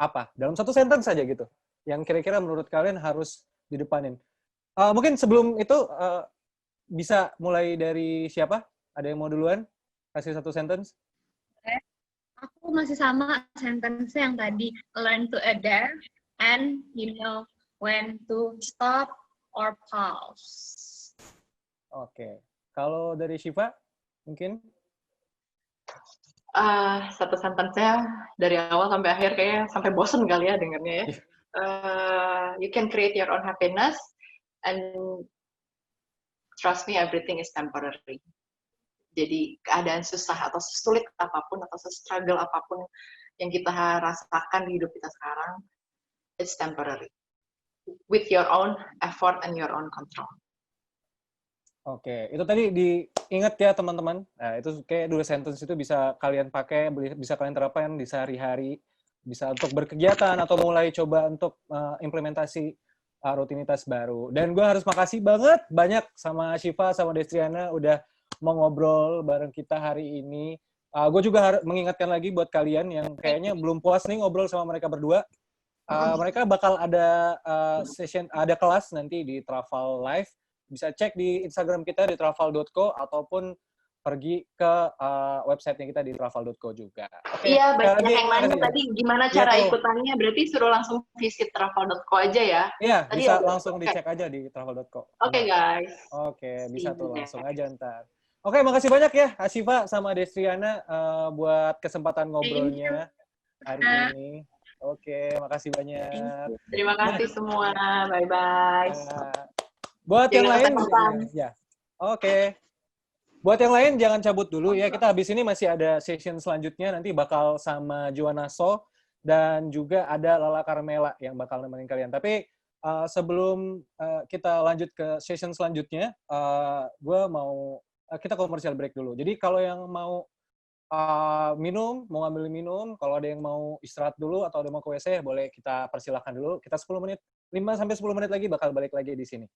apa? Dalam 1 sentence saja gitu, yang kira-kira menurut kalian harus didepanin. Mungkin sebelum itu bisa mulai dari siapa? Ada yang mau duluan? Kasih 1 sentence. Aku masih sama sentence yang tadi, learn to adapt and you know when to stop or pause. Oke. Kalau dari Shiva mungkin? 1 sentence-nya dari awal sampai akhir kayaknya sampai bosen kali ya dengarnya ya. You can create your own happiness and trust me, everything is temporary. Jadi keadaan susah atau sulit apapun atau struggle apapun yang kita rasakan di hidup kita sekarang, it's temporary. With your own effort and your own control. Oke, itu tadi diingat ya teman-teman. Nah, itu kayak dua sentence itu bisa kalian pakai, bisa kalian terapkan di sehari-hari, bisa untuk berkegiatan atau mulai coba untuk implementasi rutinitas baru. Dan gue harus makasih banyak sama Shiva sama Destriana udah mau ngobrol bareng kita hari ini. Gue juga harus mengingatkan lagi buat kalian yang kayaknya belum puas nih ngobrol sama mereka berdua. Mereka bakal ada session, ada kelas nanti di Traval Live. Bisa cek di Instagram kita di traval.co ataupun pergi ke websitenya kita di traval.co juga. Okay. Iya, banyak yang nanya tadi gimana cara ikutannya. Berarti suruh langsung visit traval.co aja ya? Iya, tadi bisa langsung dicek aja di traval.co. Oke, guys. Oke, bisa tuh langsung aja ntar. Oke, makasih banyak ya Ashifa sama Destriana buat kesempatan ngobrolnya hari ini. Oke, makasih banyak. Terima kasih semua. Bye-bye. Buat yang lain, ya. Oke. Buat yang lain jangan cabut dulu ya. Kita habis ini masih ada session selanjutnya. Nanti bakal sama Joanna So dan juga ada Lala Carmela yang bakal nemenin kalian. Tapi sebelum kita lanjut ke session selanjutnya, kita komersial break dulu. Jadi kalau yang mau mau ngambil minum, kalau ada yang mau istirahat dulu atau ada mau ke WC, boleh kita persilahkan dulu. Kita 5 sampai 10 menit lagi bakal balik lagi di sini.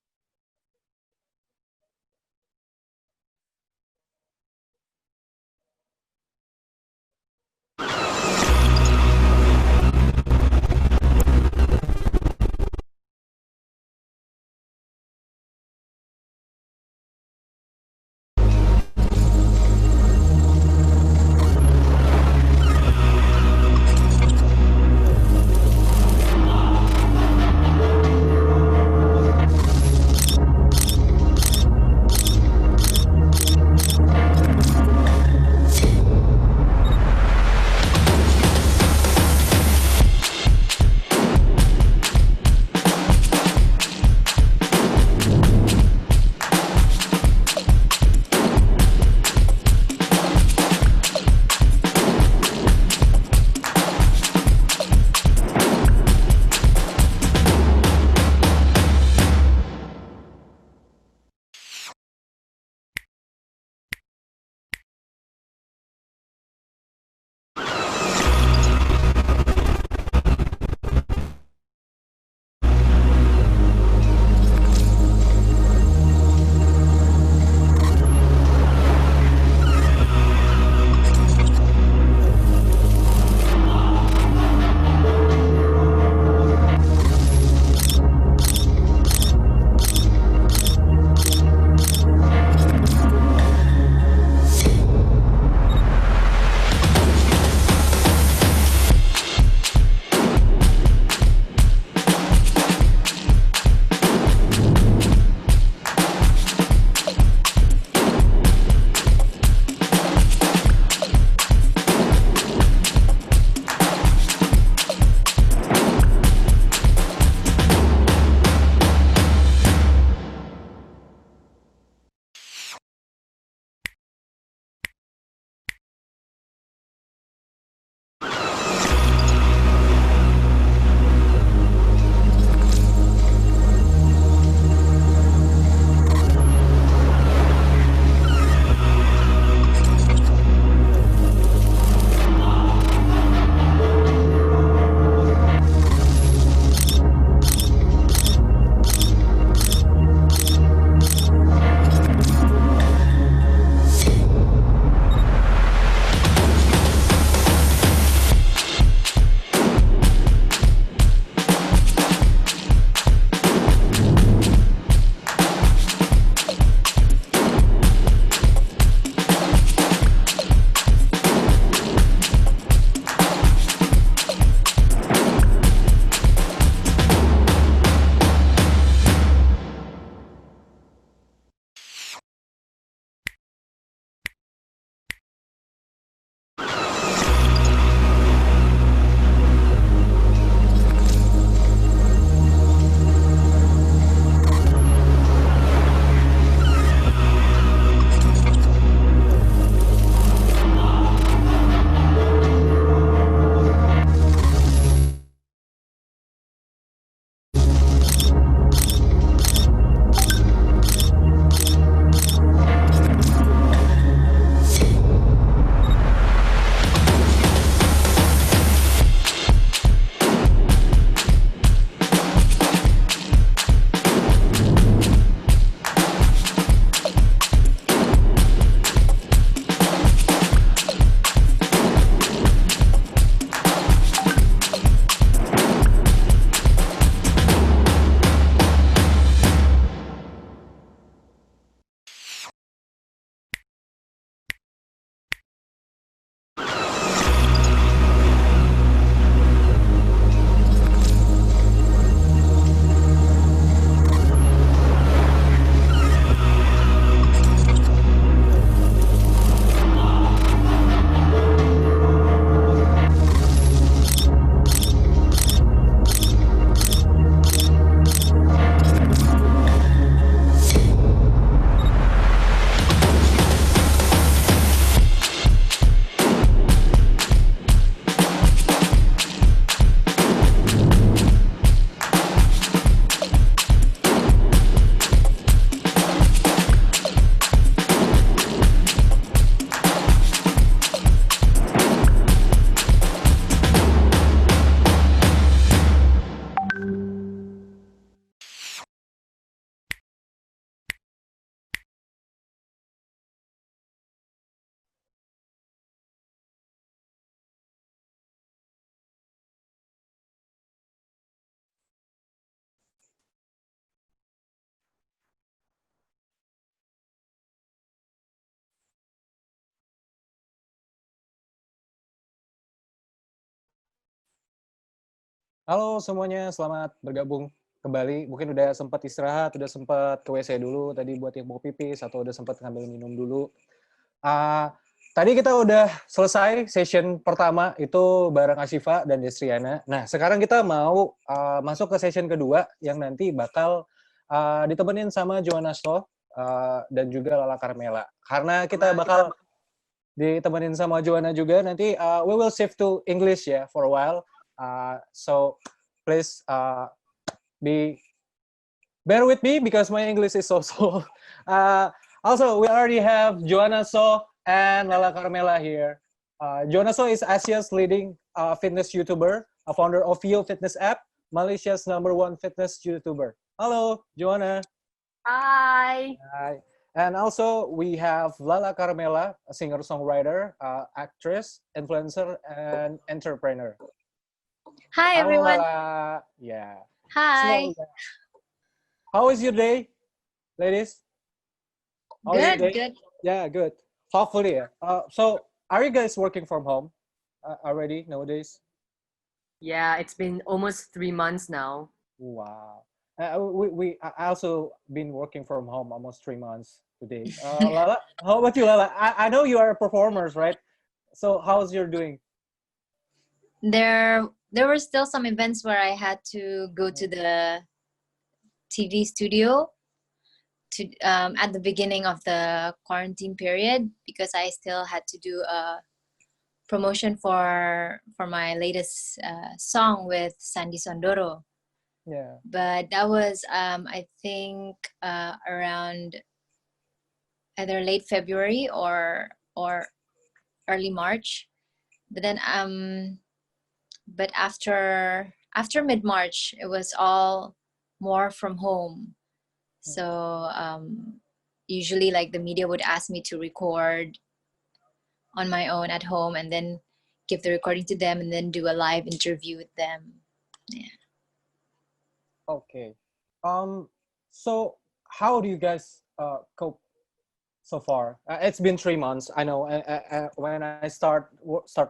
Halo semuanya, selamat bergabung kembali. Mungkin udah sempat istirahat, udah sempat ke WC dulu tadi buat yang mau pipis, atau udah sempat ngambil minum dulu. Tadi kita udah selesai session pertama itu bareng Ashifa dan Destriana. Nah, sekarang kita mau masuk ke session kedua yang nanti bakal ditemenin sama Joanna dan juga Lala Carmela. Karena kita bakal ditemenin sama Joanna juga, nanti we will shift to English ya for a while. So please bear with me because my English is so. Also, we already have Joanna and Lala Carmela here. Joanna is Asia's leading fitness YouTuber, a founder of Yo Fitness app, Malaysia's #1 fitness YouTuber. Hello, Joanna. Hi. Hi. And also we have Lala Carmela, a singer-songwriter, actress, influencer, and entrepreneur. Hi, Hello, everyone. Lala. Yeah. Hi. So, how is your day, ladies? How is your day? Good. Yeah, good. Hopefully, yeah. So, are you guys working from home already nowadays? Yeah, it's been almost 3 months now. Wow. I also been working from home almost 3 months today. Lala, how about you, Lala? I know you are performers, right? So, how's your doing? There were still some events where I had to go to the TV studio to at the beginning of the quarantine period because I still had to do a promotion for my latest song with Sandy Sondoro. Yeah. But that was I think around either late February or early March. But then but after mid-March it was all more from home. So usually like the media would ask me to record on my own at home and then give the recording to them and then do a live interview with them. Yeah. Okay. So how do you guys cope so far? It's been 3 months. I know. When I start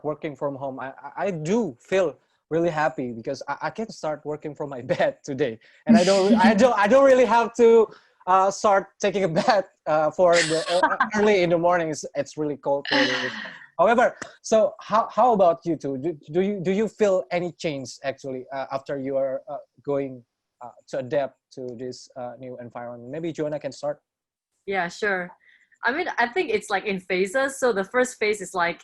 working from home, I do feel really happy because I can start working from my bed today, and I don't really have to start taking a bath for the early in the morning. It's really cold today. However, so how about you two? Do you feel any change actually after you are going to adapt to this new environment? Maybe Joanna can start. Yeah, sure. I mean, I think it's like in phases. So the first phase is like,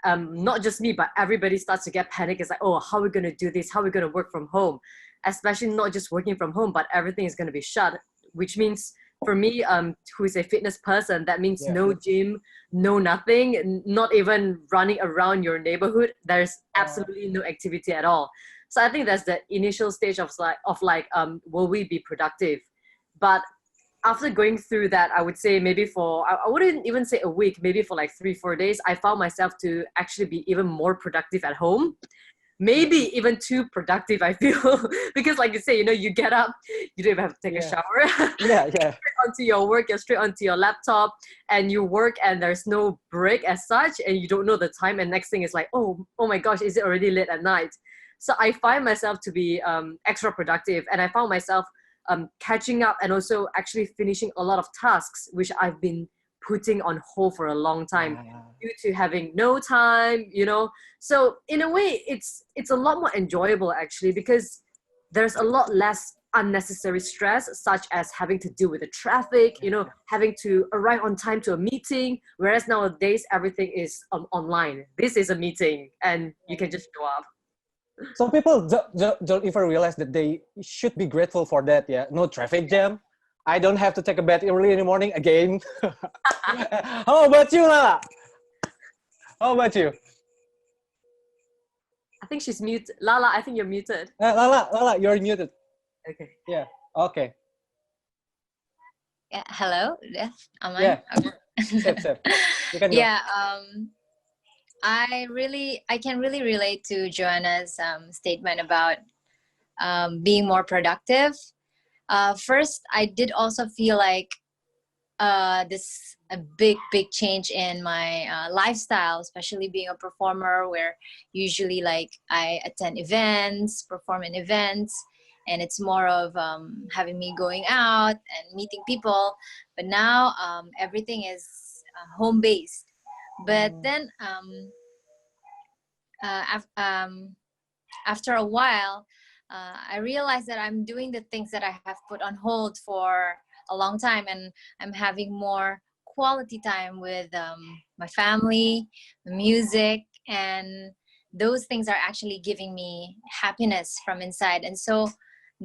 not just me, but everybody starts to get panic. It's like, oh, how are we going to do this? How are we going to work from home? Especially not just working from home, but everything is going to be shut, which means for me, who is a fitness person, that means no gym, no nothing, not even running around your neighborhood. There's absolutely no activity at all. So I think that's the initial stage of will we be productive? But after going through that, I would say maybe I wouldn't even say a week, maybe for like 3-4 days, I found myself to actually be even more productive at home. Maybe even too productive, I feel. Because like you say, you get up, you don't even have to take a shower. Straight onto your work, you're straight onto your laptop, and you work and there's no break as such, and you don't know the time, and next thing is like, oh my gosh, is it already late at night? So I find myself to be extra productive, and I found myself catching up and also actually finishing a lot of tasks which I've been putting on hold for a long time due to having no time, So in a way, it's a lot more enjoyable actually because there's a lot less unnecessary stress, such as having to deal with the traffic, having to arrive on time to a meeting, whereas nowadays everything is online. This is a meeting and you can just show up. Some people don't even realize that they should be grateful for that. Yeah, no traffic jam. I don't have to take a bath early in the morning again. How about you, Lala? How about you? I think she's muted. Lala, I think you're muted. Lala, you're muted. Okay. Yeah. Okay. Yeah. Hello. Am I? Yeah. Okay. Sip. You can go. Yeah. I can really relate to Joanna's statement about being more productive. First, I did also feel like a big change in my lifestyle, especially being a performer, where usually like I attend events, perform in events, and it's more of having me going out and meeting people. But now everything is home based. But then after a while, I realized that I'm doing the things that I have put on hold for a long time, and I'm having more quality time with my family, music, and those things are actually giving me happiness from inside. And so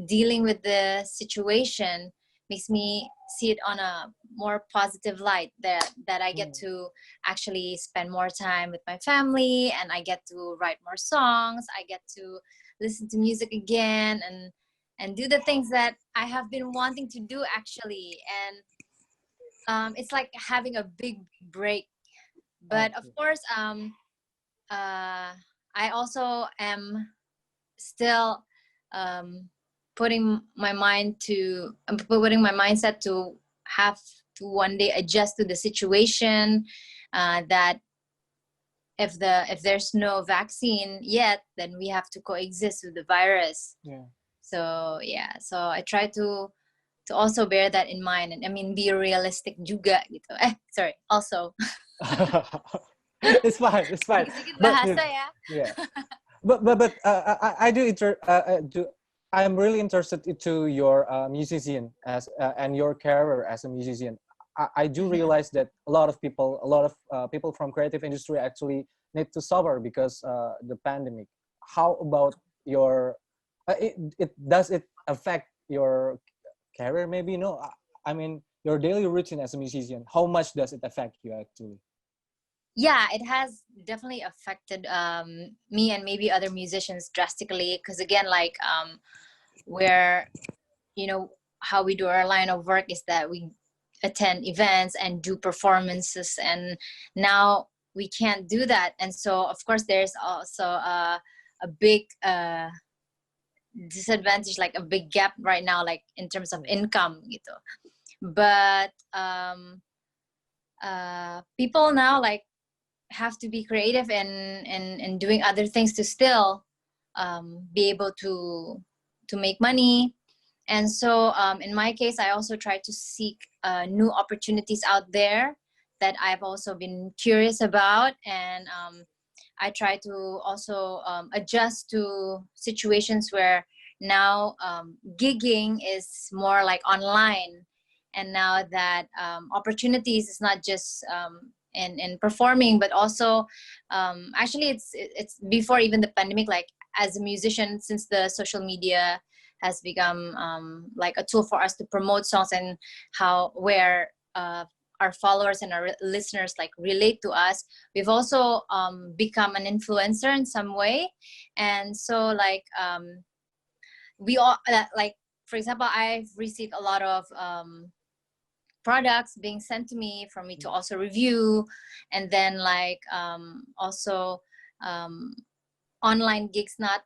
dealing with the situation makes me see it on a more positive light, that I get to actually spend more time with my family, and I get to write more songs, I get to listen to music again, and do the things that I have been wanting to do actually. And it's like having a big break. But of course, I also am still putting my mindset to have to one day adjust to the situation, that if there's no vaccine yet, then we have to coexist with the virus. So I try to also bear that in mind, and I mean be realistic juga gitu. Also. It's fine. Sedikit bahasa ya. Yeah. But I I'm really interested into your musician and your career as a musician. I do realize that a lot of people from creative industry actually need to suffer because the pandemic. How about your? Does it affect your career? Maybe no. I mean your daily routine as a musician. How much does it affect you actually? Yeah, it has definitely affected me and maybe other musicians drastically, because again, like where how we do our line of work is that we attend events and do performances, and now we can't do that. And so of course there's also a big disadvantage, like a big gap right now, like in terms of income gitu. But people now like have to be creative and doing other things to still be able to make money. And so in my case, I also try to seek new opportunities out there that I've also been curious about, and I try to also adjust to situations where now gigging is more like online, and now that opportunities is not just in performing, but also actually it's before even the pandemic, like as a musician, since the social media has become like a tool for us to promote songs, and where our followers and our listeners like relate to us, we've also become an influencer in some way. And so like we all like, for example, I've received a lot of products being sent to me for me to also review, and then like also online gigs, not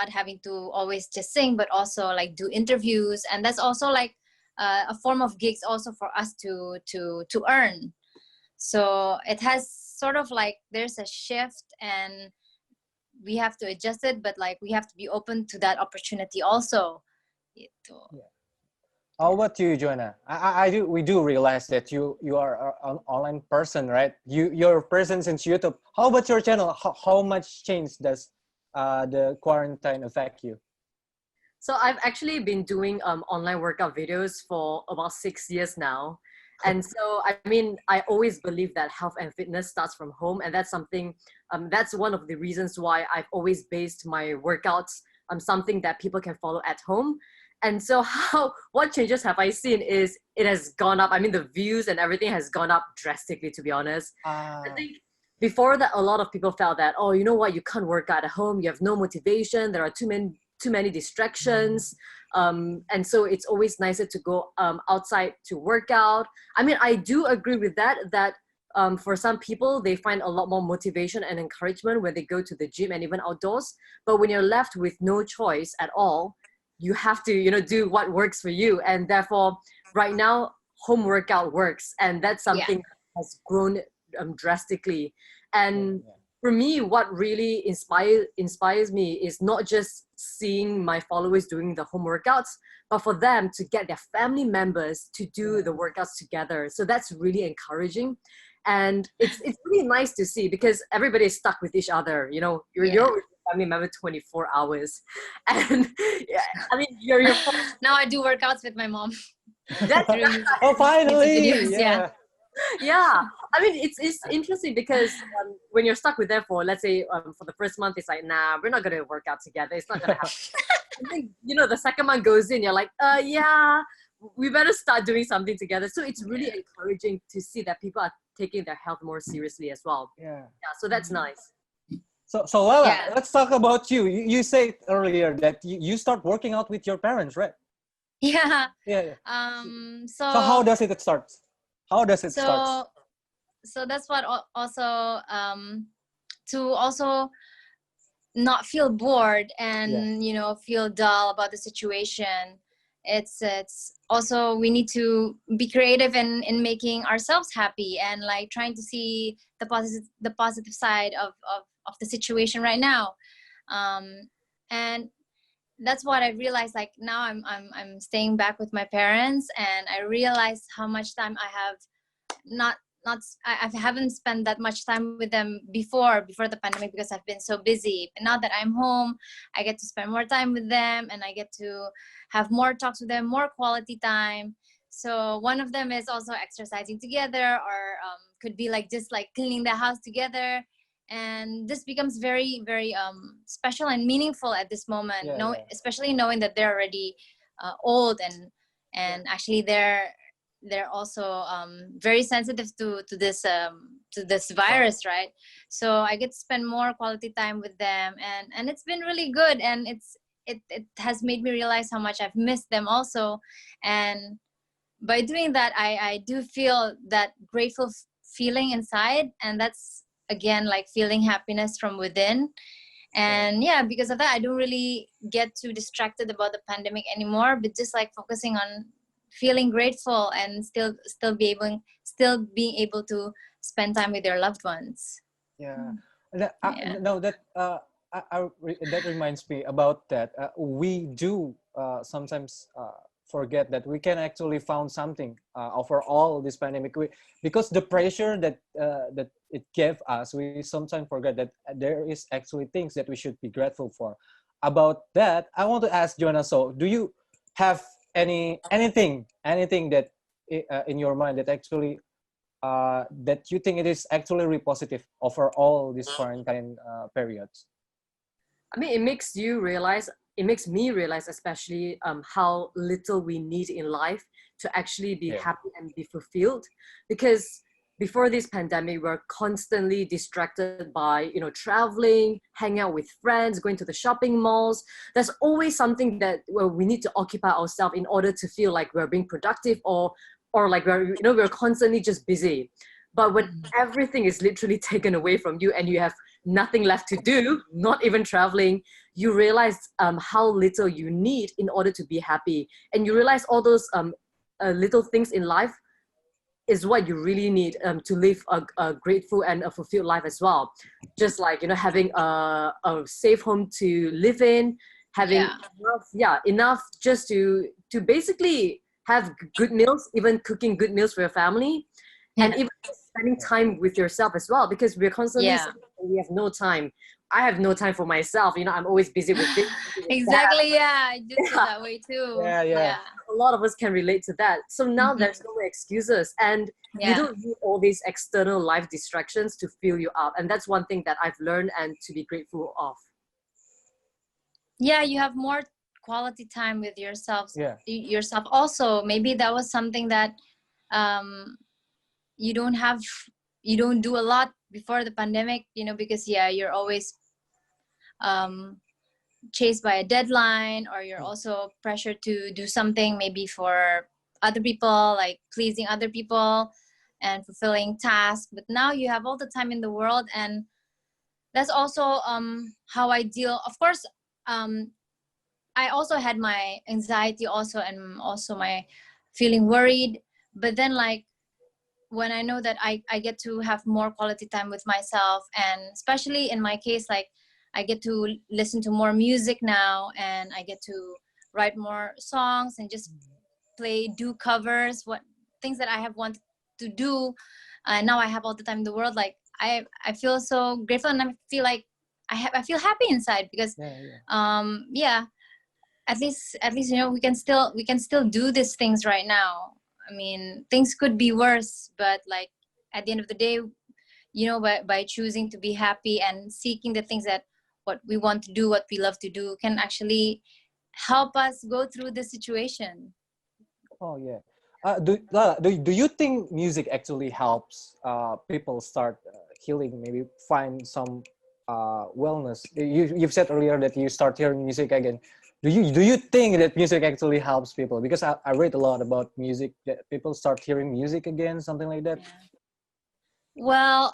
having to always just sing, but also like do interviews, and that's also like a form of gigs also for us to earn. So it has sort of like there's a shift, and we have to adjust it, but like we have to be open to that opportunity also. How about you, Joanna? We do realize that you are an online person, right? You're a person since YouTube. How about your channel? How much change does the quarantine affect you? So I've actually been doing online workout videos for about 6 years now. And so, I mean, I always believe that health and fitness starts from home. And that's something, that's one of the reasons why I've always based my workouts on something that people can follow at home. And so what changes have I seen is it has gone up. I mean, the views and everything has gone up drastically, to be honest. I think before that, a lot of people felt that, oh, you know what, you can't work out at home. You have no motivation. There are too many distractions. And so it's always nicer to go outside to work out. I mean, I do agree with that for some people, they find a lot more motivation and encouragement when they go to the gym and even outdoors. But when you're left with no choice at all, you have to, do what works for you. And therefore, right now, home workout works, and that's something that has grown drastically. And for me, what really inspires me is not just seeing my followers doing the home workouts, but for them to get their family members to do the workouts together. So that's really encouraging. And it's really nice to see, because everybody is stuck with each other. You know, you're with your family member 24 hours. And I mean, you're Now I do workouts with my mom. That's Oh, finally! Videos, yeah. I mean, it's interesting because when you're stuck with them for, let's say, for the first month, it's like, nah, we're not going to work out together. It's not going to happen. I think, you know, the second month goes in, you're like, yeah, we better start doing something together. So it's really encouraging to see that people are taking their health more seriously as well. Yeah. So that's nice. So Lala, let's talk about you. You said earlier that you start working out with your parents, right? Yeah. So how does it start? How does it start? So that's what also to also not feel bored and you know, feel dull about the situation. It's also, we need to be creative in making ourselves happy and like trying to see the positive side of the situation right now. And that's what I realized. Like now I'm staying back with my parents, and I realized how much time I have I haven't spent that much time with them before the pandemic, because I've been so busy. But now that I'm home, I get to spend more time with them, and I get to have more talks with them, more quality time. So one of them is also exercising together, or could be like just like cleaning the house together. And this becomes very, very special and meaningful at this moment. Especially knowing that they're already old, and actually they're also very sensitive to this virus, right? So I get to spend more quality time with them, and it's been really good. And it has made me realize how much I've missed them also. And by doing that, I do feel that grateful feeling inside, and that's again like feeling happiness from within. And because of that, I don't really get too distracted about the pandemic anymore, but just like focusing on feeling grateful and still being able to spend time with your loved ones. That reminds me about that. We do sometimes forget that we can actually found something over all this pandemic. Because the pressure that it gave us, we sometimes forget that there is actually things that we should be grateful for. About that, I want to ask Jonah. So, do you have anything that in your mind that actually that you think it is actually really positive over all these quarantine periods? I mean, it makes me realize especially how little we need in life to actually be happy and be fulfilled. Because before this pandemic, we're constantly distracted by, you know, traveling, hanging out with friends, going to the shopping malls. There's always something that we need to occupy ourselves in order to feel like we're being productive, or like we're constantly just busy. But when everything is literally taken away from you and you have nothing left to do, not even traveling, you realize how little you need in order to be happy. And you realize all those little things in life is what you really need to live a grateful and a fulfilled life as well. Just like, you know, having a safe home to live in, having enough just to basically have good meals, even cooking good meals for your family, and even spending time with yourself as well, because we're constantly we have no time. I have no time for myself. You know, I'm always busy with this. Exactly. I do feel that way too. A lot of us can relate to that. So now there's no more excuses, and you don't need all these external life distractions to fill you up. And that's one thing that I've learned and to be grateful of. Yeah, you have more quality time with yourself. Yourself also. Maybe that was something that you don't do a lot before the pandemic, you know, because you're always chased by a deadline, or you're also pressured to do something maybe for other people, like pleasing other people and fulfilling tasks. But now you have all the time in the world, and that's also how I deal. Of course, I also had my anxiety also, and also my feeling worried. But then like when I know that I get to have more quality time with myself, and especially in my case, like I get to listen to more music now, and I get to write more songs and just do covers, what things that I have wanted to do, and now I have all the time in the world. Like I feel so grateful, and I feel like I feel happy inside, because at least you know we can still do these things right now. I mean, things could be worse, but like at the end of the day, you know, by choosing to be happy and seeking the things that what we want to do, what we love to do, can actually help us go through this situation. Oh yeah. Do you think music actually helps people start healing? Maybe find some wellness. You've said earlier that you start hearing music again. Do you think that music actually helps people? Because I read a lot about music, that people start hearing music again, something like that. Yeah. Well,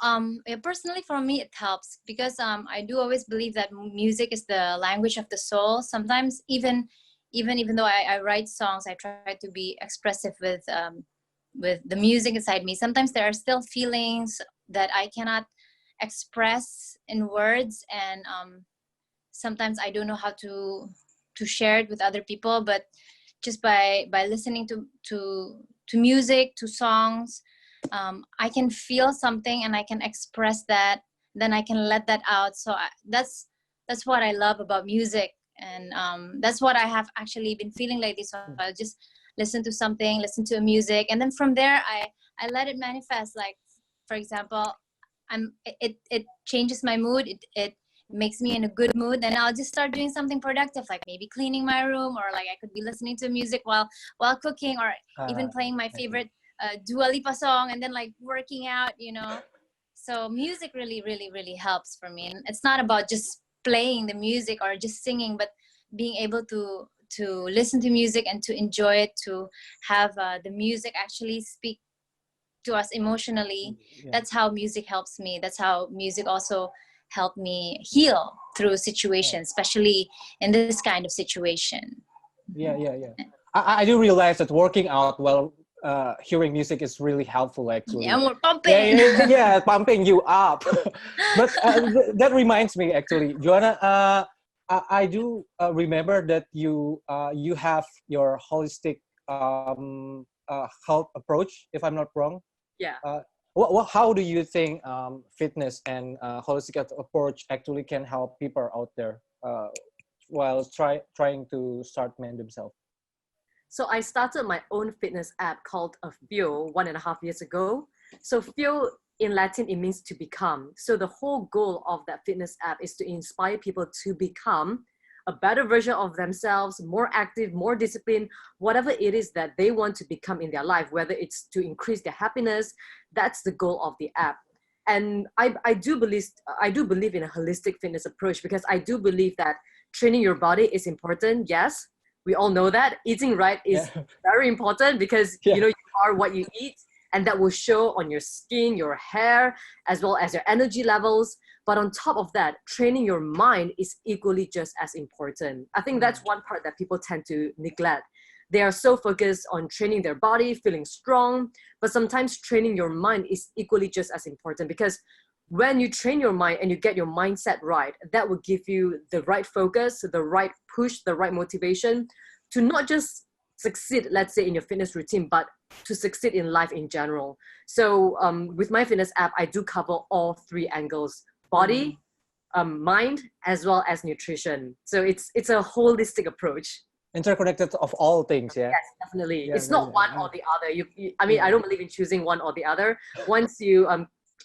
personally for me it helps, because I do always believe that music is the language of the soul. Sometimes even though I write songs, I try to be expressive with the music inside me. Sometimes there are still feelings that I cannot express in words, and sometimes I don't know how to share it with other people. But just by listening to music, to songs, I can feel something and I can express that. Then I can let that out. So that's what I love about music, and that's what I have actually been feeling lately. So I'll just listen to music, and then from there I let it manifest. Like for example, it changes my mood. It makes me in a good mood, and I'll just start doing something productive, like maybe cleaning my room, or like I could be listening to music while cooking, or even playing my favorite Dua Lipa song, and then like working out, you know. So music really, really, really helps for me. And it's not about just playing the music or just singing, but being able to listen to music and to enjoy it, to have the music actually speak to us emotionally. That's how music helps me. That's how music also helped me heal through situations, especially in this kind of situation. Yeah. I do realize that working out while hearing music is really helpful, actually. Yeah, more pumping. Yeah, pumping you up. But that reminds me, actually, Joanna, I do remember that you have your holistic health approach, if I'm not wrong. Yeah. How do you think fitness and holistic health approach actually can help people out there while trying to start man themselves? So I started my own fitness app called Feel 1.5 years ago. So Feel in Latin, it means to become. So the whole goal of that fitness app is to inspire people to become a better version of themselves, more active, more disciplined, whatever it is that they want to become in their life, whether it's to increase their happiness. That's the goal of the app. And I do believe in a holistic fitness approach, because I do believe that training your body is important. Yes, we all know that eating right is very important, because you know, you are what you eat, and that will show on your skin, your hair, as well as your energy levels. But on top of that, training your mind is equally just as important. I think that's one part that people tend to neglect. They are so focused on training their body, feeling strong, but sometimes training your mind is equally just as important, because when you train your mind and you get your mindset right, that will give you the right focus, the right push, the right motivation to not just succeed, let's say, in your fitness routine, but to succeed in life in general. So with my fitness app, I do cover all three angles: body, mind, as well as nutrition. So it's a holistic approach. Interconnected of all things, yeah? Yes, definitely. It's not one or the other. I mean, I don't believe in choosing one or the other. Once you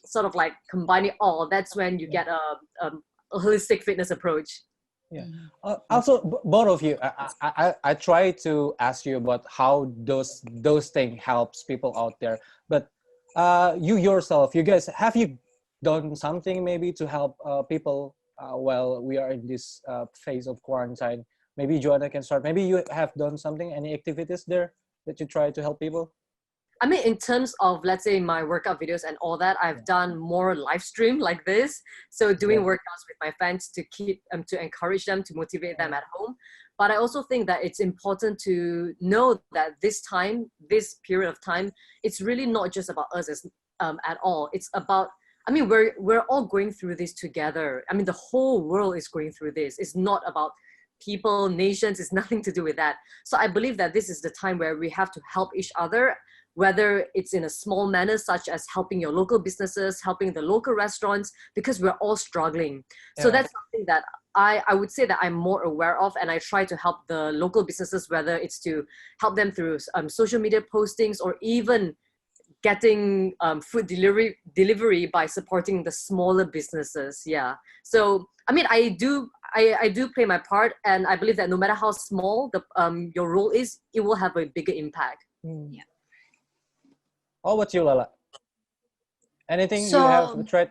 sort of like combine it all, that's when you get a holistic fitness approach. Yeah. Also, both of you, I try to ask you about how those things helps people out there. But you yourself, you guys, have you done something maybe to help people while we are in this phase of quarantine? Maybe Joanna can start. Maybe you have done something, any activities there that you try to help people? I mean, in terms of, let's say, my workout videos and all that, I've done more live stream like this. So doing workouts with my fans to keep to encourage them, to motivate them at home. But I also think that it's important to know that this period of time, it's really not just about us at all. It's about, I mean, we're all going through this together. I mean, the whole world is going through this. It's not about people, nations, it's nothing to do with that. So I believe that this is the time where we have to help each other, whether it's in a small manner, such as helping your local businesses, helping the local restaurants, because we're all struggling. Yeah. So that's something that I would say that I'm more aware of, and I try to help the local businesses, whether it's to help them through social media postings, or even getting food delivery by supporting the smaller businesses. Yeah. So I mean, I do play my part, and I believe that no matter how small your role is, it will have a bigger impact. Yeah. How about you, Lala? Anything you have tried?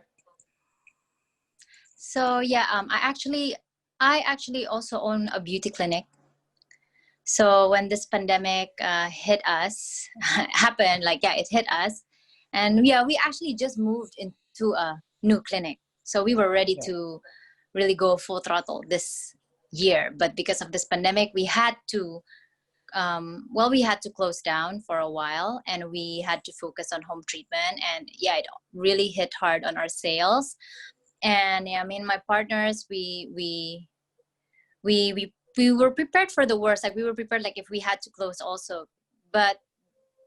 So yeah, I actually also own a beauty clinic. So when this pandemic hit us, happened, like, yeah, it hit us. And yeah, we actually just moved into a new clinic. So we were ready to really go full throttle this year. But because of this pandemic, we had to, we had to close down for a while, and we had to focus on home treatment. And yeah, it really hit hard on our sales. And yeah, I mean, my partners, we were prepared for the worst. Like, we were prepared, like, if we had to close also. But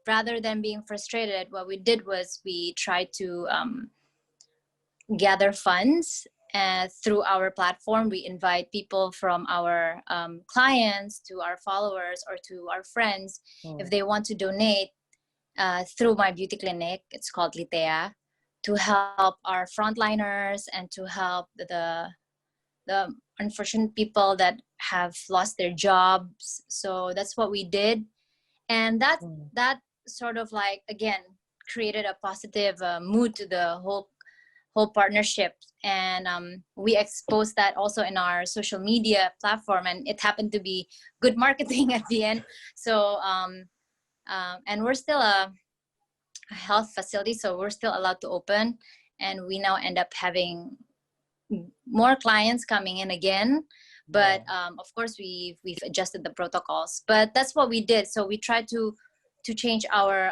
rather than being frustrated, what we did was we tried to gather funds through our platform. We invite people from our clients to our followers or to our friends if they want to donate through my beauty clinic. It's called Litea, to help our frontliners and to help the unfortunate people that have lost their jobs. So that's what we did. And that sort of, like, again, created a positive mood to the whole partnership. And we exposed that also in our social media platform, and it happened to be good marketing at the end. So and we're still a health facility, so we're still allowed to open, and we now end up having more clients coming in again. But of course, we've adjusted the protocols. But that's what we did. So we tried to change our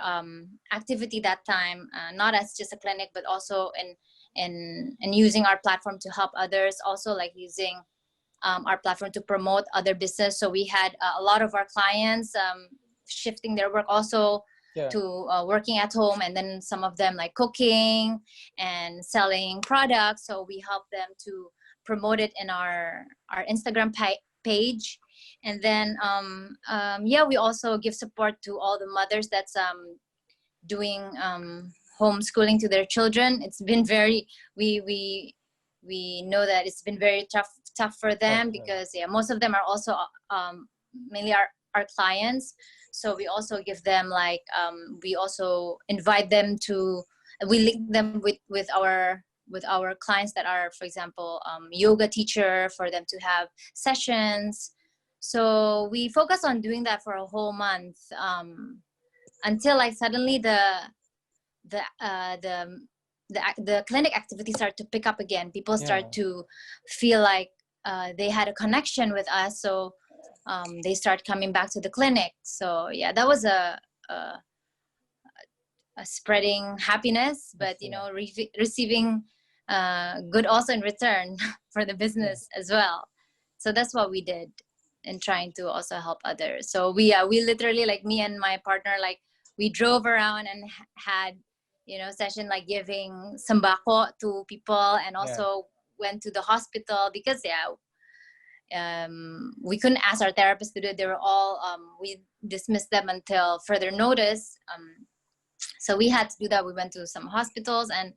activity that time, not as just a clinic, but also in using our platform to help others. Also, like, using our platform to promote other business. So we had a lot of our clients shifting their work also to working at home, and then some of them, like, cooking and selling products. So we help them to promote it in our Instagram page. And then we also give support to all the mothers that's doing homeschooling to their children. It's been very, we know that it's been very tough for them, because most of them are also mainly our clients. So we also give them, like, we also invite them to, we link them with our clients that are, for example, yoga teacher, for them to have sessions. So we focus on doing that for a whole month, until, like, suddenly the clinic activities start to pick up again. People start to feel like they had a connection with us. So they start coming back to the clinic. So yeah, that was a spreading happiness, but receiving good also in return for the business as well. So that's what we did in trying to also help others. So we literally, like, me and my partner, like, we drove around and had session, like, giving sembako to people, and also went to the hospital, because we couldn't ask our therapists to do it. They were all we dismissed them until further notice. So we had to do that. We went to some hospitals and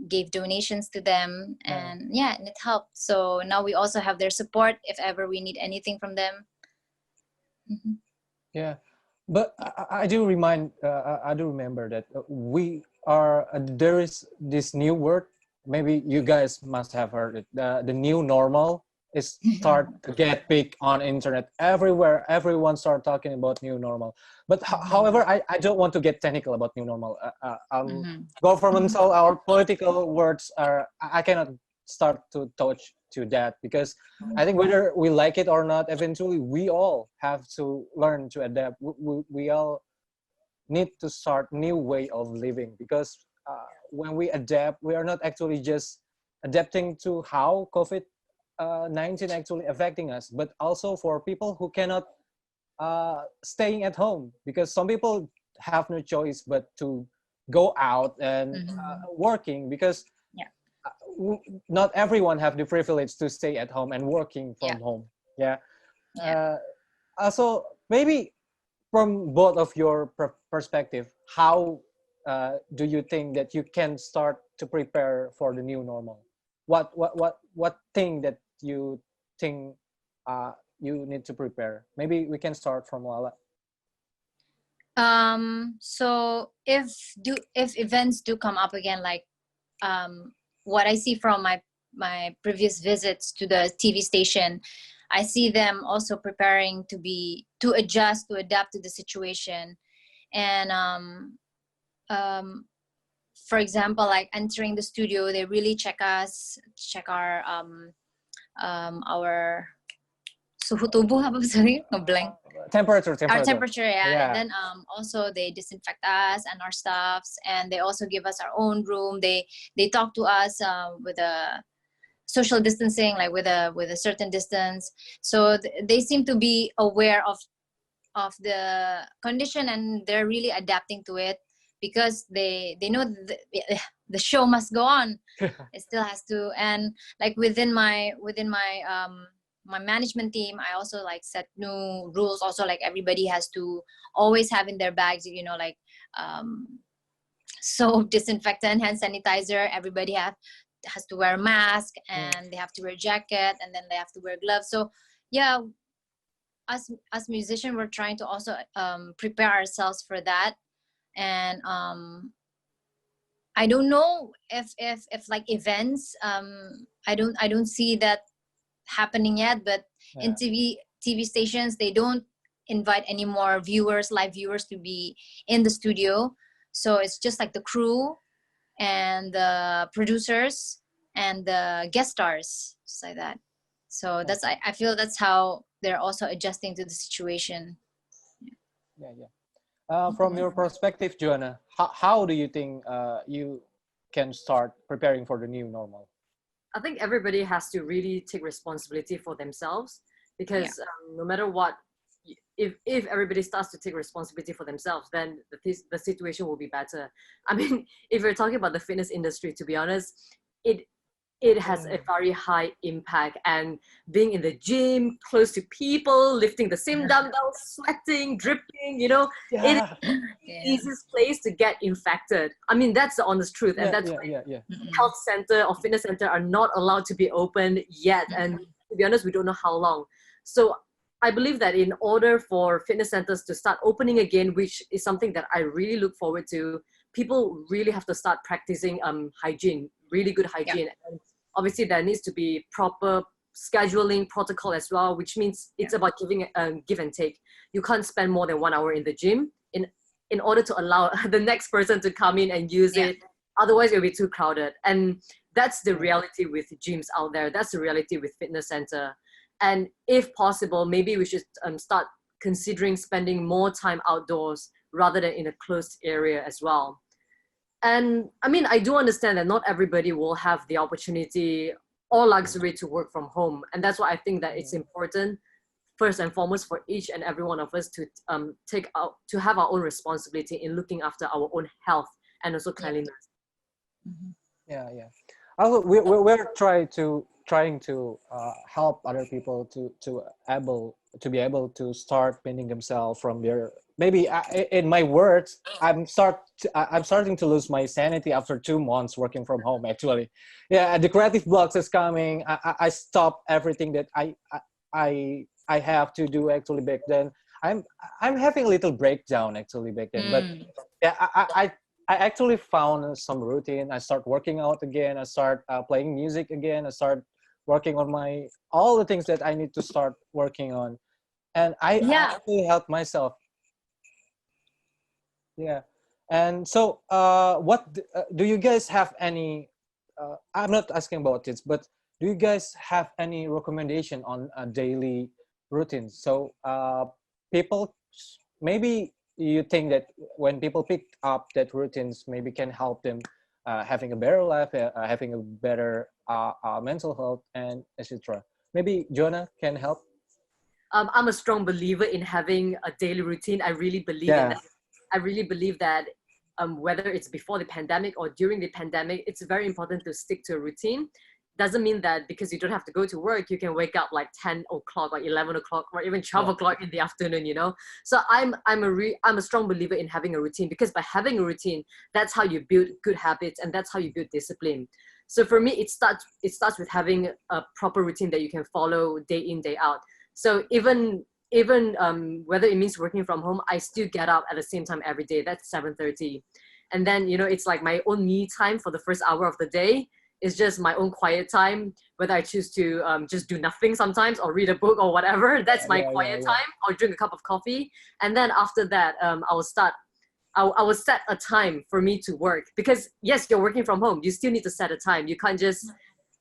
gave donations to them, and and it helped. So now we also have their support if ever we need anything from them. Mm-hmm. Yeah, but I do remember that there is this new word. Maybe you guys must have heard it. The new normal is start to get big on internet everywhere. Everyone start talking about new normal. But however, I don't want to get technical about new normal. Governmental, our political words are, I cannot start to to that, because I think whether we like it or not, eventually we all have to learn to adapt. We all need to start new way of living, because when we adapt, we are not actually just adapting to how COVID-19 actually affecting us, but also for people who cannot staying at home, because some people have no choice but to go out and working, because Yeah. not everyone have the privilege to stay at home and working from home. Yeah. Yeah. Also, maybe from both of your perspective, how do you think that you can start to prepare for the new normal? What thing that you think you need to prepare? Maybe we can start from Lala. So if events do come up again, like what I see from my previous visits to the TV station, I see them also preparing to adjust, to adapt to the situation. And for example, like entering the studio, they really check our suhu tubuh, apa sorry, ngeblank. Temperature. Our temperature, yeah. And then also they disinfect us and our stuffs, and they also give us our own room. They talk to us with a social distancing, like with a certain distance. So they seem to be aware of the condition, and they're really adapting to it, because they know the show must go on. It still has to. And like within my my management team, I also like set new rules. Also, like everybody has to always have in their bags, like soap, disinfectant, hand sanitizer. Everybody has to wear a mask, and they have to wear a jacket, and then they have to wear gloves. So yeah, as musicians, we're trying to also prepare ourselves for that. And I don't know if like events, I don't see that happening yet, but in TV stations, they don't invite any more live viewers to be in the studio. So it's just like the crew and the producers and the guest stars, just like that. So that's I feel that's how they're also adjusting to the situation. From your perspective, Joanna, how do you think you can start preparing for the new normal? I think everybody has to really take responsibility for themselves, because no matter what, if everybody starts to take responsibility for themselves, then the situation will be better. I mean, if we're talking about the fitness industry, to be honest, it has a very high impact, and being in the gym, close to people, lifting the same dumbbells, sweating, dripping, it is the easiest place to get infected. I mean, that's the honest truth. And that's why health center or fitness center are not allowed to be open yet. And to be honest, we don't know how long. So I believe that in order for fitness centers to start opening again, which is something that I really look forward to, people really have to start practicing hygiene, really good hygiene. And obviously, there needs to be proper scheduling protocol as well, which means it's about giving give and take. You can't spend more than 1 hour in the gym in order to allow the next person to come in and use it. Otherwise, it'll be too crowded. And that's the reality with gyms out there. That's the reality with fitness center. And if possible, maybe we should start considering spending more time outdoors rather than in a closed area as well. And I mean, I do understand that not everybody will have the opportunity or luxury to work from home. And that's why I think that it's important, first and foremost, for each and every one of us to have our own responsibility in looking after our own health and also cleanliness. We're trying to help other people to be able to start pinning themselves from their, maybe in my words, I'm starting to lose my sanity after 2 months working from home. Actually, the creative blocks is coming. I stop everything that I have to do actually back then. I'm having a little breakdown actually back then, but I actually found some routine. I start working out again. I start playing music again. I start working on all the things that I need to start working on, and I actually help myself. And so what do you guys have any I'm not asking about this, but do you guys have any recommendation on a daily routine? So people, maybe you think that when people pick up that routines maybe can help them having a better life, having a better mental health, and etc. Maybe Jonah can help. I'm a strong believer in having a daily routine. I really believe in that. I really believe that whether it's before the pandemic or during the pandemic, it's very important to stick to a routine. Doesn't mean that because you don't have to go to work, you can wake up like 10 o'clock or 11 o'clock or even 12 o'clock in the afternoon, you know? So I'm a strong believer in having a routine, because by having a routine, that's how you build good habits and that's how you build discipline. So for me, it starts with having a proper routine that you can follow day in, day out. So even whether it means working from home, I still get up at the same time every day. That's 7:30. And then, you know, it's like my own me time for the first hour of the day. It's just my own quiet time, whether I choose to just do nothing sometimes or read a book or whatever. That's my quiet time, or drink a cup of coffee. And then after that, I will set a time for me to work, because yes, you're working from home. You still need to set a time. You can't just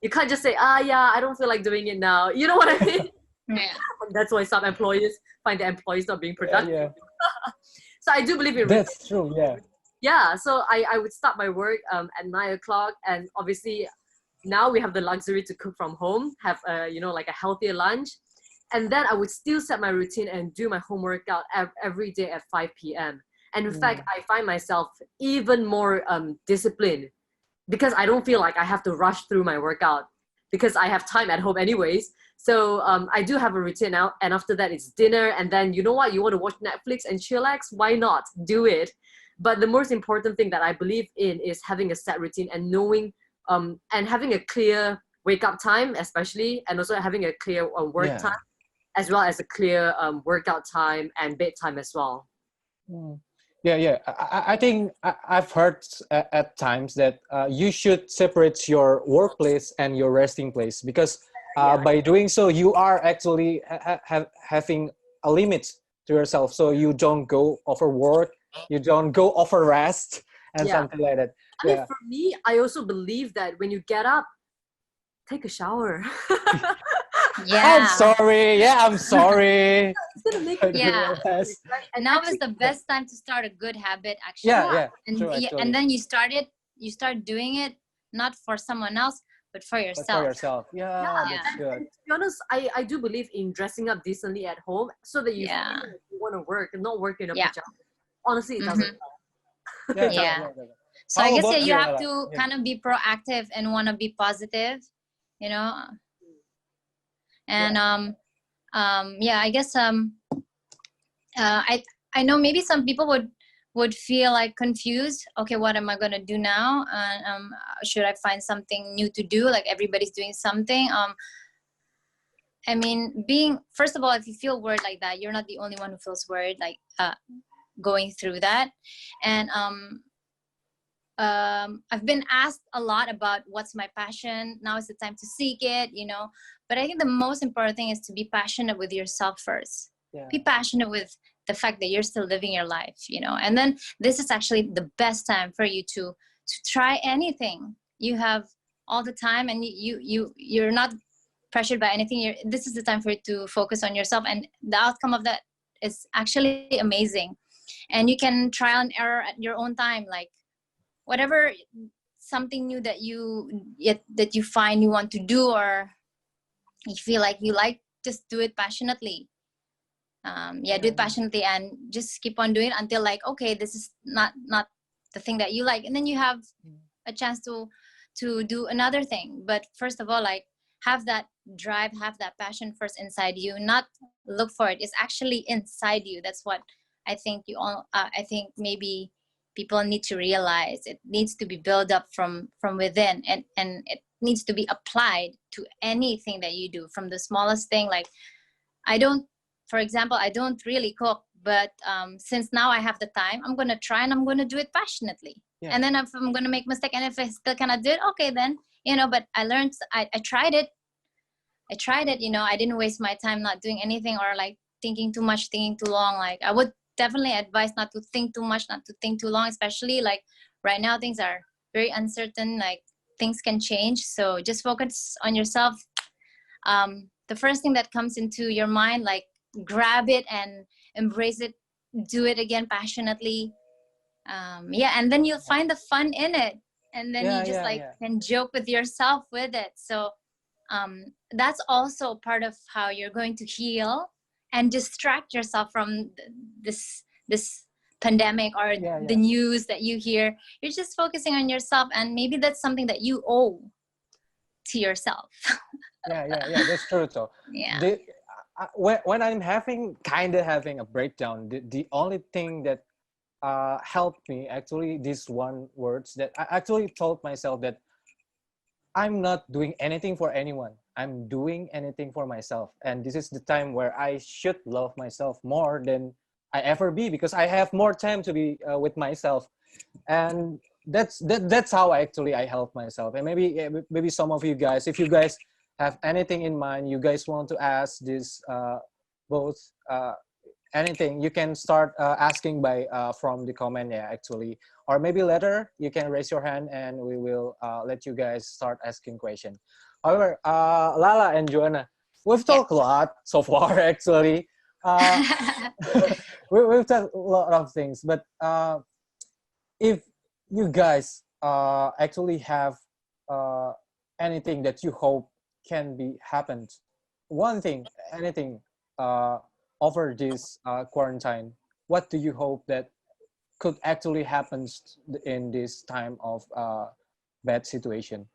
say, I don't feel like doing it now. You know what I mean? Yeah. That's why some employers find the employees not being productive. So I do believe in That's true. Yeah, so I would start my work at 9 o'clock, and obviously now we have the luxury to cook from home, have like a healthier lunch, and then I would still set my routine and do my home workout every day at 5 p.m. And in fact, I find myself even more disciplined, because I don't feel like I have to rush through my workout, because I have time at home anyways. So I do have a routine now, and after that it's dinner, and then you know what, you want to watch Netflix and chillax, why not? Do it. But the most important thing that I believe in is having a set routine and knowing and having a clear wake up time, especially, and also having a clear work time, as well as a clear workout time and bedtime as well. I think I've heard at times that you should separate your workplace and your resting place, because by doing so, you are actually having a limit to yourself. So you don't go overwork, you don't go over rest, and something like that. I mean, for me, I also believe that when you get up, take a shower. I'm sorry. I'm sorry. It's gonna make And now is the best time to start a good habit, actually. And then you start doing it not for someone else, but for yourself. But for yourself. That's good. And to be honest, I do believe in dressing up decently at home, so that you feel like you want to work and not work in a pajamas. Honestly, it doesn't help. So I guess you have to kind of be proactive and want to be positive, you know. And I guess I know maybe some people would feel like confused. Okay, what am I gonna do now? Should I find something new to do? Like everybody's doing something. I mean, first of all, if you feel worried like that, you're not the only one who feels worried, like going through that. And I've been asked a lot about what's my passion. Now is the time to seek it, you know. But I think the most important thing is to be passionate with yourself first. Be passionate with the fact that you're still living your life, you know. And then this is actually the best time for you to try anything. You have all the time, and you're not pressured by anything. This is the time for you to focus on yourself, and the outcome of that is actually amazing. And you can trial and error at your own time, like whatever, something new that you find you want to do, or you feel like you like, just do it passionately. Do it passionately, and just keep on doing it until like, okay, this is not the thing that you like, and then you have a chance to do another thing. But first of all, like, have that drive, have that passion first inside you, not look for it. It's actually inside you. That's what I think I think maybe people need to realize. It needs to be built up from within, and it needs to be applied to anything that you do, from the smallest thing. Like, for example, I don't really cook, but since now I have the time, I'm going to try and I'm going to do it passionately. And then if I'm going to make mistake, and if I still cannot do it, okay, then, you know, but I learned, I tried it, you know. I didn't waste my time not doing anything, or like thinking too much, thinking too long. Like, I would definitely advise not to think too much, not to think too long, especially like right now things are very uncertain. Like, things can change. So just focus on yourself. The first thing that comes into your mind, like grab it and embrace it, do it again passionately. And then you'll find the fun in it, and then you just can joke with yourself with it. So that's also part of how you're going to heal and distract yourself from this pandemic or the news that you hear. You're just focusing on yourself, and maybe that's something that you owe to yourself. That's true though. When I'm having a breakdown, the only thing that helped me actually these one words that I actually told myself that I'm not doing anything for anyone. I'm doing anything for myself. And this is the time where I should love myself more than I ever be, because I have more time to be with myself. And that's how I help myself. And maybe some of you guys, if you guys have anything in mind, you guys want to ask this both anything, you can start asking by from the comment actually, or maybe later you can raise your hand and we will let you guys start asking questions. However, Lala and Joanna, we've talked a lot so far actually. We've talked a lot of things, but if you guys actually have anything that you hope can be happened, one thing, anything over this quarantine, what do you hope that could actually happen in this time of bad situation?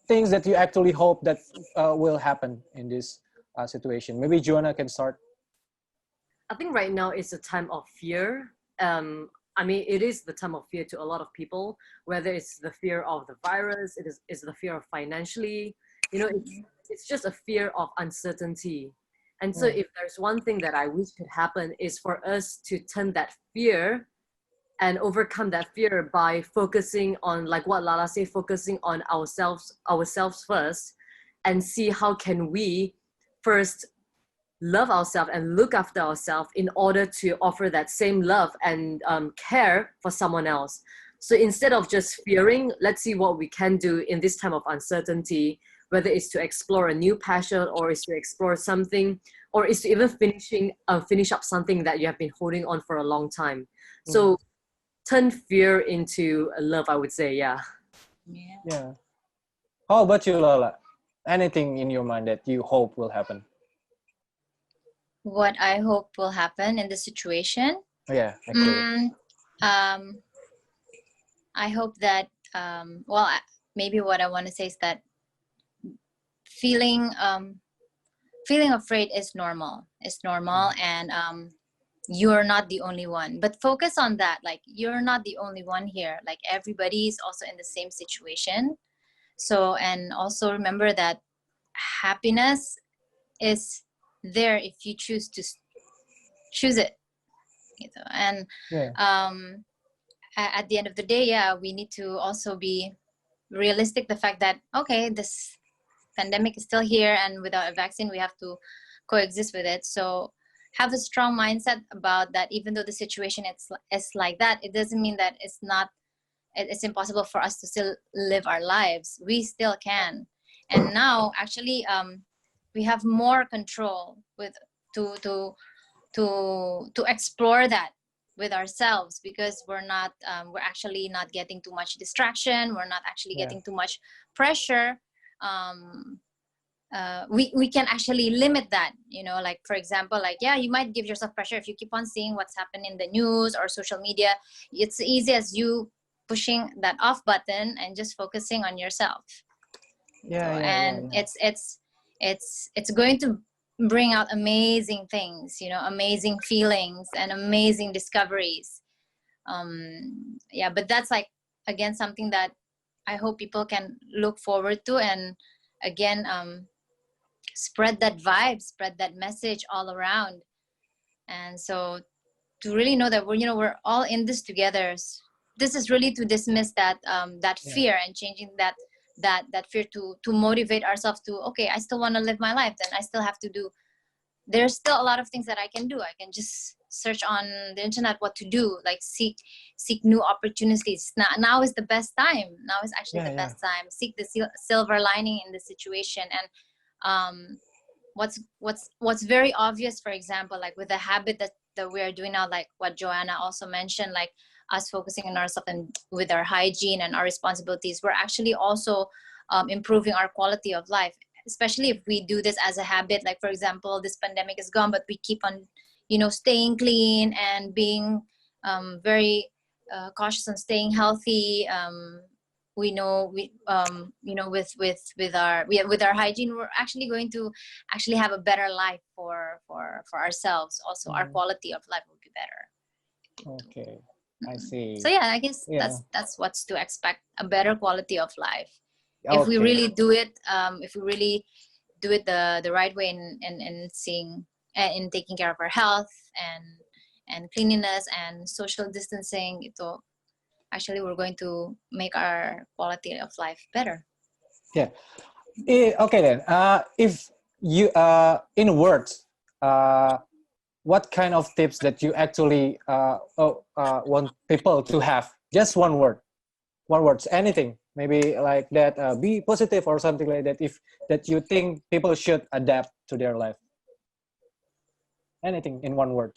Things that you actually hope that will happen in this situation. Maybe Joanna can start. I think right now it's a time of fear. I mean, it is the time of fear to a lot of people, whether it's the fear of the virus, it's the fear of financially, it's just a fear of uncertainty. And so if there's one thing that I wish could happen is for us to turn that fear and overcome that fear by focusing on, like what Lala said, focusing on ourselves first, and see how can we first love ourselves and look after ourselves in order to offer that same love and care for someone else. So instead of just fearing, let's see what we can do in this time of uncertainty, whether it's to explore a new passion, or is to explore something, or is to even finish up something that you have been holding on for a long time. So turn fear into love, I would say. Yeah. How about you, Lala? Anything in your mind that you hope will happen? What I hope will happen in this situation? Yeah, actually. I hope that, maybe what I want to say is that feeling afraid is normal. It's normal, and you're not the only one. But focus on that. Like, you're not the only one here. Like, everybody is also in the same situation. So, and also remember that happiness is there if you choose it. And at the end of the day, we need to also be realistic. The fact that, okay, this pandemic is still here, and without a vaccine, we have to coexist with it. So have a strong mindset about that. Even though the situation is like that, it doesn't mean that it's impossible for us to still live our lives. We still can. And now, actually, we have more control to explore that with ourselves, because we're actually not getting too much distraction. We're not actually getting too much pressure. We can actually limit that, like, for example, like, you might give yourself pressure if you keep on seeing what's happening in the news or social media. It's easy as you pushing that off button and just focusing on yourself. It's going to bring out amazing things, amazing feelings and amazing discoveries. But that's, like, again, something that I hope people can look forward to, and again, spread that vibe, spread that message all around. And so to really know that we're all in this together. This is really to dismiss that fear, and changing that fear to motivate ourselves to, okay, I still want to live my life. Then I still have to do, there's still a lot of things that I can do. I can just search on the internet what to do, like seek new opportunities. Now is the best time. Now is actually the best time. Seek the silver lining in the situation. And what's very obvious, for example, like with the habit that we are doing now, like what Joanna also mentioned, like us focusing on ourselves and with our hygiene and our responsibilities, we're actually also improving our quality of life, especially if we do this as a habit. Like, for example, this pandemic is gone, but we keep on, staying clean and being very cautious on staying healthy. We know with our hygiene, we're actually going to have a better life for ourselves. Also, our quality of life will be better. Okay, I see. So yeah, I guess that's what's to expect, a better quality of life. Okay. If we really do it, the right way, and seeing in taking care of our health and cleanliness and social distancing, actually we're going to make our quality of life better. Yeah. Okay then. If you in words, what kind of tips that you actually want people to have? Just one word. One word. Anything. Maybe like that. Be positive or something like that. If that you think people should adapt to their life. Anything in one word.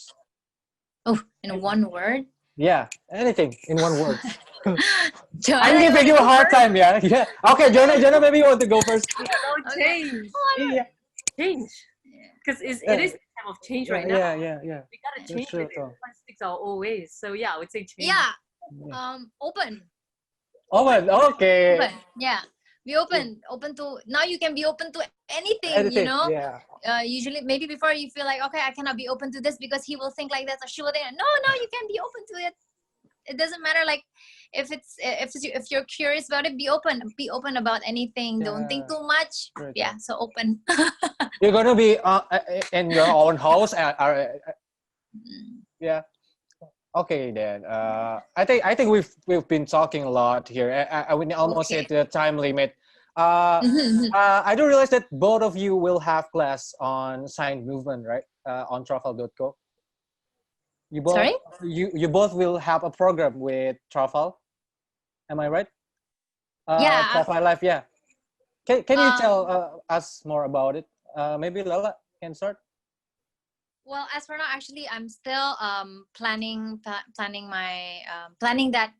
Oh, in one word? Yeah, anything in one word. Joanna, I'm giving you a hard time, yeah. Yeah. Okay, Jonah, maybe you want to go first. No, change. Yeah. Change. Because it is the time of change right now. Yeah. We gotta change it. Everyone sticks our old ways. So yeah, I would say change. Yeah. Open. Open. Okay. Open. Yeah. Be open. Open to, now you can be open to anything. Yeah. Usually, maybe before you feel like, okay, I cannot be open to this because he will think like that or she will think. No, you can be open to it. It doesn't matter. Like if you're curious about it, be open. Be open about anything. Don't think too much. Right. Yeah. So open. You're gonna be in your own house. Yeah. Okay then. I think we've been talking a lot here. I would almost hit the time limit. I do realize that both of you will have class on signed movement, right? On traval.co. You both. Sorry? You both will have a program with Traval. Am I right? Yeah. Traval Life. Yeah. Can you tell us more about it? Maybe Lala can start. Well, as for now, actually, I'm still planning my planning that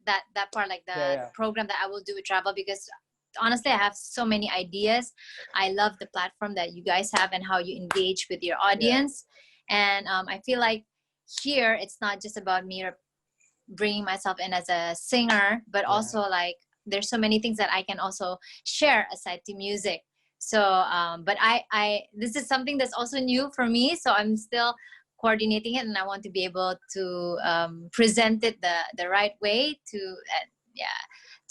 part, like the program that I will do with Travel, because honestly, I have so many ideas. I love the platform that you guys have and how you engage with your audience. And I feel like here it's not just about me bringing myself in as a singer, but also like there's so many things that I can also share aside to music. So, but I this is something that's also new for me. So I'm still coordinating it, and I want to be able to present it the right way to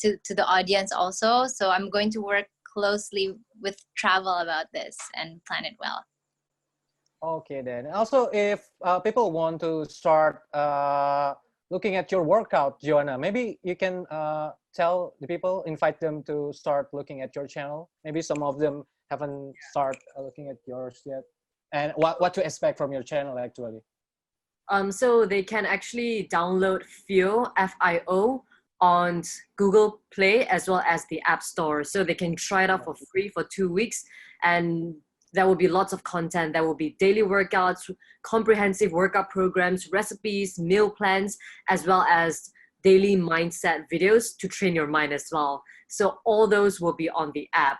the audience also. So I'm going to work closely with Travel about this and plan it well. Okay then. Also, if people want to start looking at your workout, Joanna, maybe you can tell the people, invite them to start looking at your channel. Maybe some of them haven't started looking at yours yet, and what to expect from your channel actually. So they can actually download FIO, F-I-O, on Google Play as well as the App Store. So they can try it out for free for 2 weeks, and there will be lots of content. There will be daily workouts, comprehensive workout programs, recipes, meal plans, as well as daily mindset videos to train your mind as well. So all those will be on the app.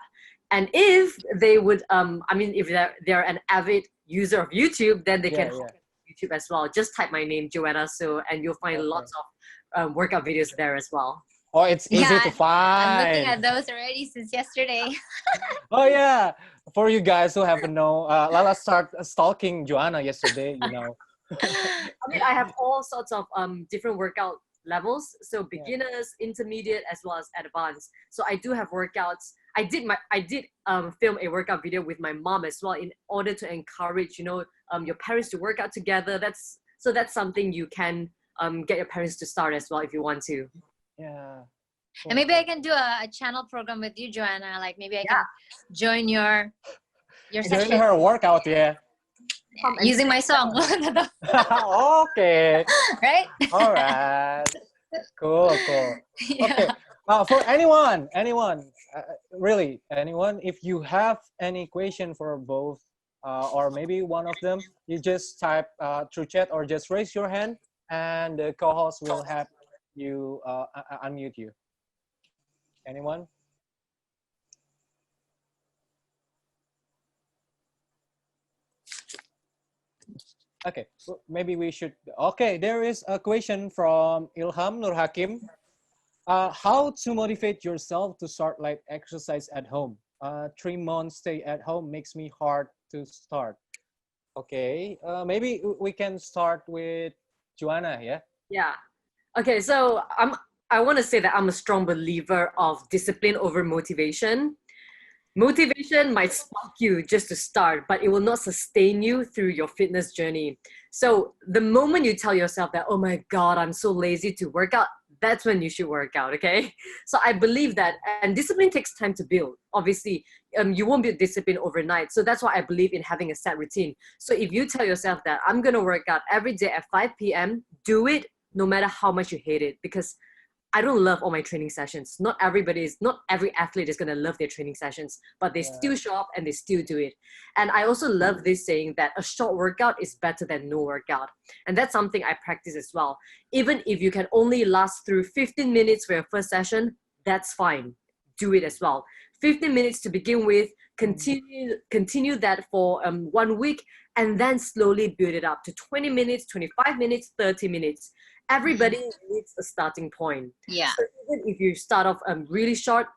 And if they would, if they're an avid user of YouTube, then they can hop YouTube as well. Just type my name, Joanna, and you'll find lots of workout videos there as well. Oh, it's easy to find. I'm looking at those already since yesterday. Oh yeah, for you guys who haven't know, Lala started stalking Joanna yesterday. I have all sorts of different workout levels. So beginners, intermediate, as well as advanced. So I do have workouts. I did film a workout video with my mom as well in order to encourage your parents to work out together. That's something you can get your parents to start as well if you want to. Yeah. And maybe I can do a channel program with you, Joanna. Like maybe I can join your session. Join her workout, yeah. come and Using my song. Okay. Right? All right. Cool. Yeah. Okay. For anyone, really, anyone, if you have any question for both, or maybe one of them, you just type through chat or just raise your hand, and the co-host will have you unmute you. Anyone? Okay, maybe we should. Okay, there is a question from Ilham Nur Hakim. How to motivate yourself to start light exercise at home? 3 months stay at home makes me hard to start. Okay, maybe we can start with Joanna, yeah? Yeah. Okay, so I want to say that I'm a strong believer of discipline over motivation. Motivation might spark you just to start, but it will not sustain you through your fitness journey. So the moment you tell yourself that, oh my God, I'm so lazy to work out, that's when you should work out, okay? So I believe that, and discipline takes time to build. Obviously, you won't build discipline overnight. So that's why I believe in having a set routine. So if you tell yourself that I'm gonna work out every day at 5 p.m., do it no matter how much you hate it, because I don't love all my training sessions. Not every athlete is going to love their training sessions, but they still show up and they still do it. And I also love this saying that a short workout is better than no workout. And that's something I practice as well. Even if you can only last through 15 minutes for your first session, that's fine. Do it as well. 15 minutes to begin with, continue that for 1 week, and then slowly build it up to 20 minutes, 25 minutes, 30 minutes. Everybody needs a starting point. Yeah. So even if you start off really short,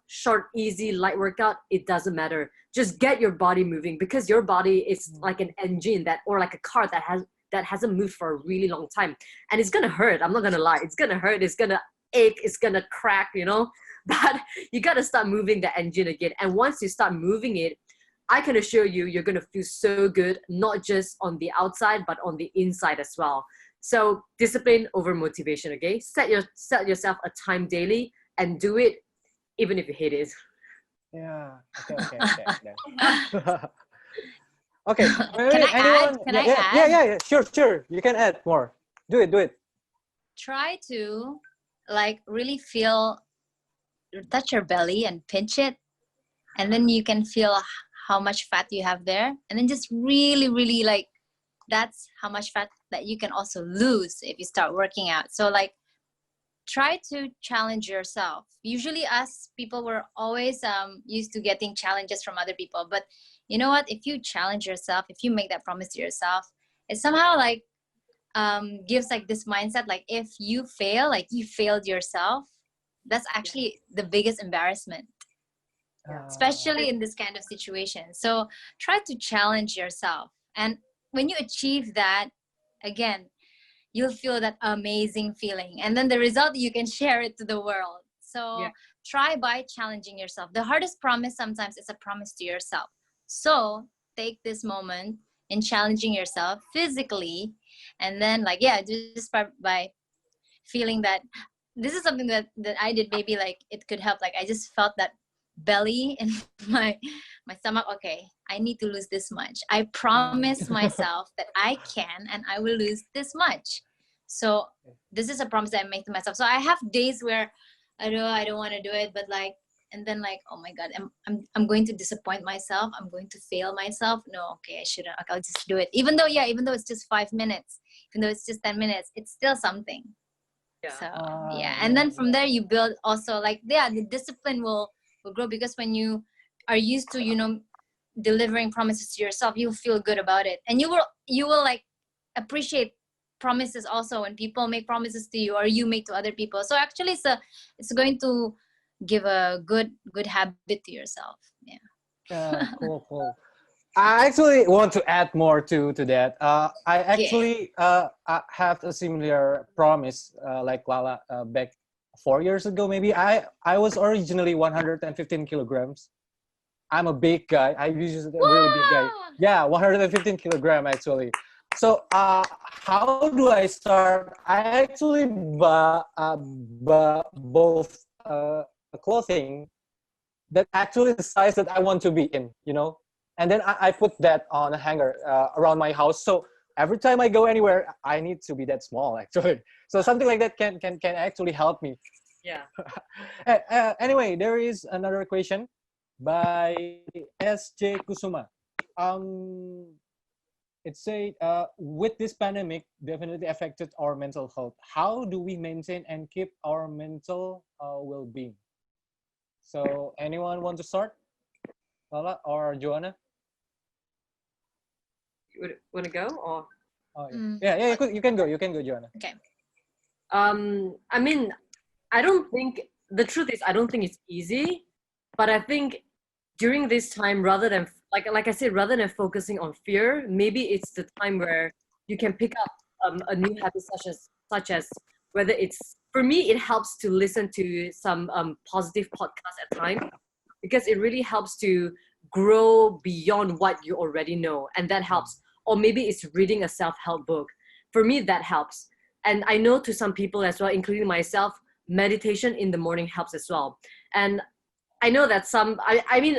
easy, light workout, it doesn't matter. Just get your body moving, because your body is like an engine or like a car that hasn't moved for a really long time. And it's gonna hurt. I'm not gonna lie. It's gonna hurt. It's gonna ache. It's gonna crack, But you gotta start moving the engine again. And once you start moving it, I can assure you, you're gonna feel so good, not just on the outside, but on the inside as well. So discipline over motivation, okay? Set yourself a time daily and do it even if you hate it. Yeah. Okay. Okay. Can I add? Can I add? Yeah. Sure. You can add more. Do it. Try to really touch your belly and pinch it, and then you can feel how much fat you have there, and then just really that's how much fat that you can also lose if you start working out. So try to challenge yourself. Usually us people were always used to getting challenges from other people, but you know what, if you challenge yourself, if you make that promise to yourself, it somehow gives this mindset, if you fail, you failed yourself. That's actually the biggest embarrassment, especially in this kind of situation. So try to challenge yourself, and when you achieve that, again, you'll feel that amazing feeling, and then the result, you can share it to the world. So try by challenging yourself. The hardest promise sometimes is a promise to yourself. So take this moment in challenging yourself physically, and then just by feeling that this is something that I did. Maybe it could help. I just felt that belly in my stomach. Okay, I need to lose this much. I promise myself that I can, and I will lose this much. So this is a promise that I make to myself. So I have days where I don't want to do it, but and then oh my God, I'm going to disappoint myself. I'm going to fail myself. No, okay, I shouldn't. Okay, I'll just do it. Even though it's just 5 minutes, even though it's just 10 minutes, it's still something. Yeah. So and then from there you build also the discipline will grow, because when you are used to delivering promises to yourself, you'll feel good about it, and you will appreciate promises also when people make promises to you or you make to other people. So actually it's going to give a good habit to yourself. Cool. I actually want to add more to that. I actually have a similar promise like Lala back 4 years ago maybe. I was originally 115 kilograms. I'm a big guy. I usually a really big guy. Yeah, 115 kilogram actually. So how do I start? I actually bought both clothing that actually the size that I want to be in, and then I put that on a hanger around my house. So every time I go anywhere, I need to be that small actually. So something like that can actually help me. Yeah. Anyway, there is another question by S.J. Kusuma. It said, with this pandemic definitely affected our mental health. How do we maintain and keep our mental well-being? So anyone want to start? Lala or Joanna? You want to go or? Oh, yeah. You can go, Joanna. Okay. I mean, I don't think, the truth is, I don't think it's easy, but I think during this time, rather than, like I said, rather than focusing on fear, maybe it's the time where you can pick up a new habit, such as whether it's, for me, it helps to listen to some positive podcasts at times, because it really helps to grow beyond what you already know, and that helps. Or maybe it's reading a self-help book. For me, that helps. And I know to some people as well, including myself, meditation in the morning helps as well. And I know that I mean,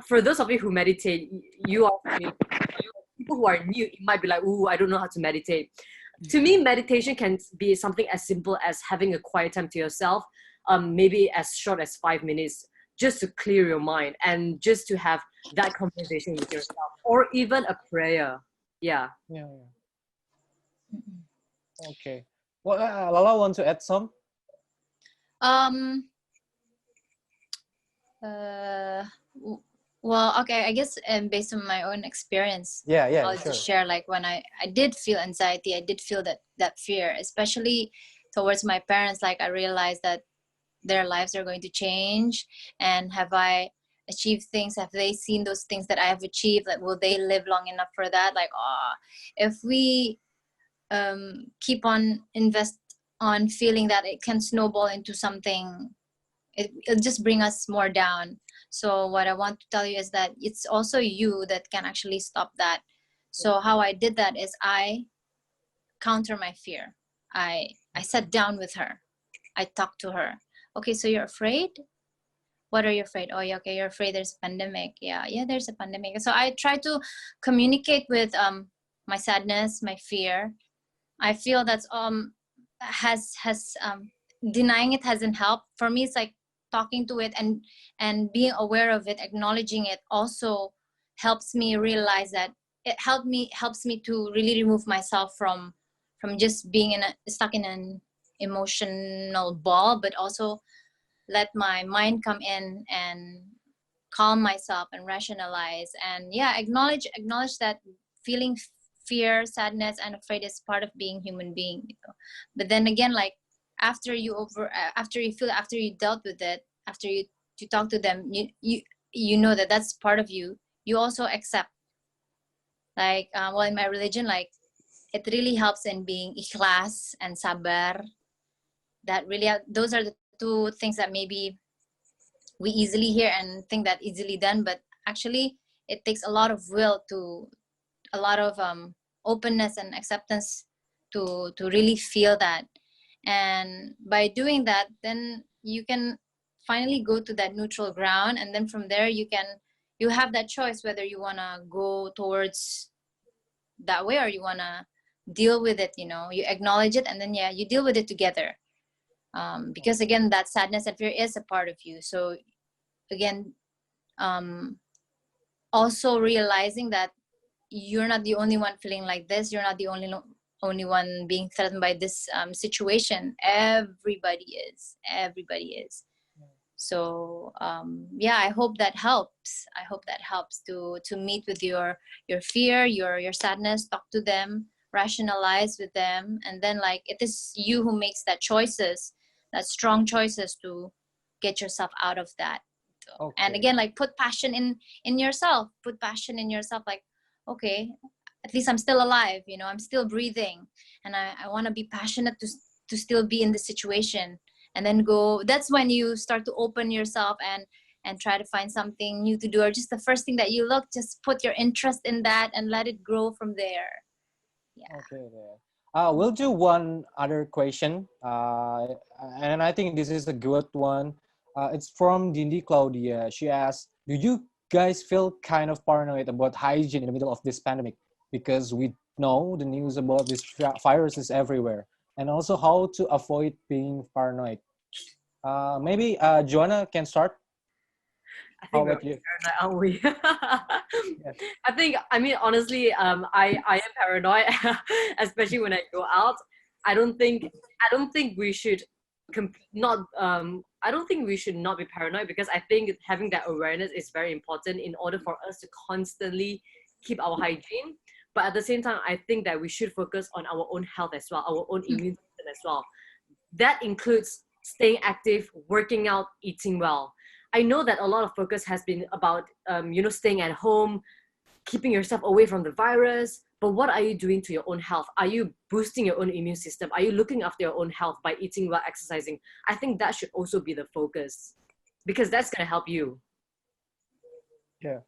for those of you who meditate, people who are new, you might be like, ooh, I don't know how to meditate. To me, meditation can be something as simple as having a quiet time to yourself, maybe as short as 5 minutes, just to clear your mind and just to have that conversation with yourself, or even a prayer. Yeah. Okay. Well, Lala want to add some? Well, okay, I guess based on my own experience, I'll sure. just share, like, when I did feel anxiety, I did feel that fear, especially towards my parents. Like, I realized that their lives are going to change, and have I achieved things? Have they seen those things that I have achieved? Like, will they live long enough for that? Like, if we keep on invest on feeling that it can snowball into something, it'll just bring us more down. So what I want to tell you is that it's also you that can actually stop that. So how I did that is I counter my fear. I sat down with her. I talked to her. Okay, so you're afraid? What are you afraid? Oh, yeah, okay, you're afraid there's a pandemic. Yeah, there's a pandemic. So I try to communicate with my sadness, my fear. I feel that's denying it hasn't helped. For me, it's like talking to it and being aware of it, acknowledging it also helps me realize that it helps me to really remove myself from just being stuck in an emotional ball, but also let my mind come in and calm myself and rationalize, and acknowledge that feeling fear, sadness, and afraid is part of being human being, But then again, like, after you dealt with it, after you talk to them, you know that that's part of you. You also accept, like, in my religion, like, it really helps in being ikhlas and sabar. That really, those are the two things that maybe we easily hear and think that easily done, but actually it takes a lot of will, to a lot of openness and acceptance to really feel that. And by doing that, then you can finally go to that neutral ground, and then from there you have that choice whether you want to go towards that way or you want to deal with it. You acknowledge it, and then you deal with it together, because again, that sadness and fear is a part of you. So again, also realizing that you're not the only one feeling like this, you're not the only one being threatened by this situation. Everybody is. So I hope that helps. I hope that helps to meet with your fear, your sadness, talk to them, rationalize with them, and then, like, it is you who makes that strong choices to get yourself out of that. Okay. And again, like, put passion in yourself. Like, okay, at least I'm still alive, I'm still breathing, and I want to be passionate to still be in the situation, and then go. That's when you start to open yourself and try to find something new to do, or just the first thing that you look, just put your interest in that and let it grow from there. Okay, we'll do one other question, and I think this is a good one. It's from Dindi Claudia. She asks, do you guys feel kind of paranoid about hygiene in the middle of this pandemic? Because we know the news about this virus is everywhere, and also how to avoid being paranoid. Maybe Joanna can start. I How think we're about you? paranoid, aren't we? Yes. I mean, honestly, I am paranoid, especially when I go out. I don't think we should I don't think we should not be paranoid, because I think having that awareness is very important in order for us to constantly keep our hygiene. But at the same time, I think that we should focus on our own health as well, our own immune system as well. That includes staying active, working out, eating well. I know that a lot of focus has been about, staying at home, keeping yourself away from the virus. But what are you doing to your own health? Are you boosting your own immune system? Are you looking after your own health by eating well, exercising? I think that should also be the focus, because that's going to help you. Yeah.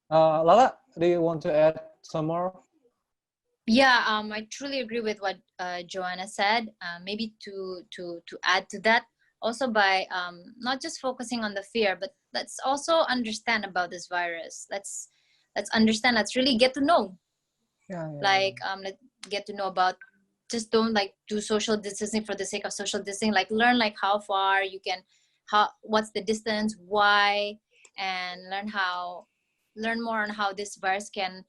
Lala, do you want to add some more? Yeah, I truly agree with what Joanna said. Maybe to add to that, also by not just focusing on the fear, but let's also understand about this virus. Let's understand. Let's really get to know. Yeah. Like let's get to know about. Just don't like do social distancing for the sake of social distancing. Like learn like how far you can, what's the distance, why, and learn more on how this virus can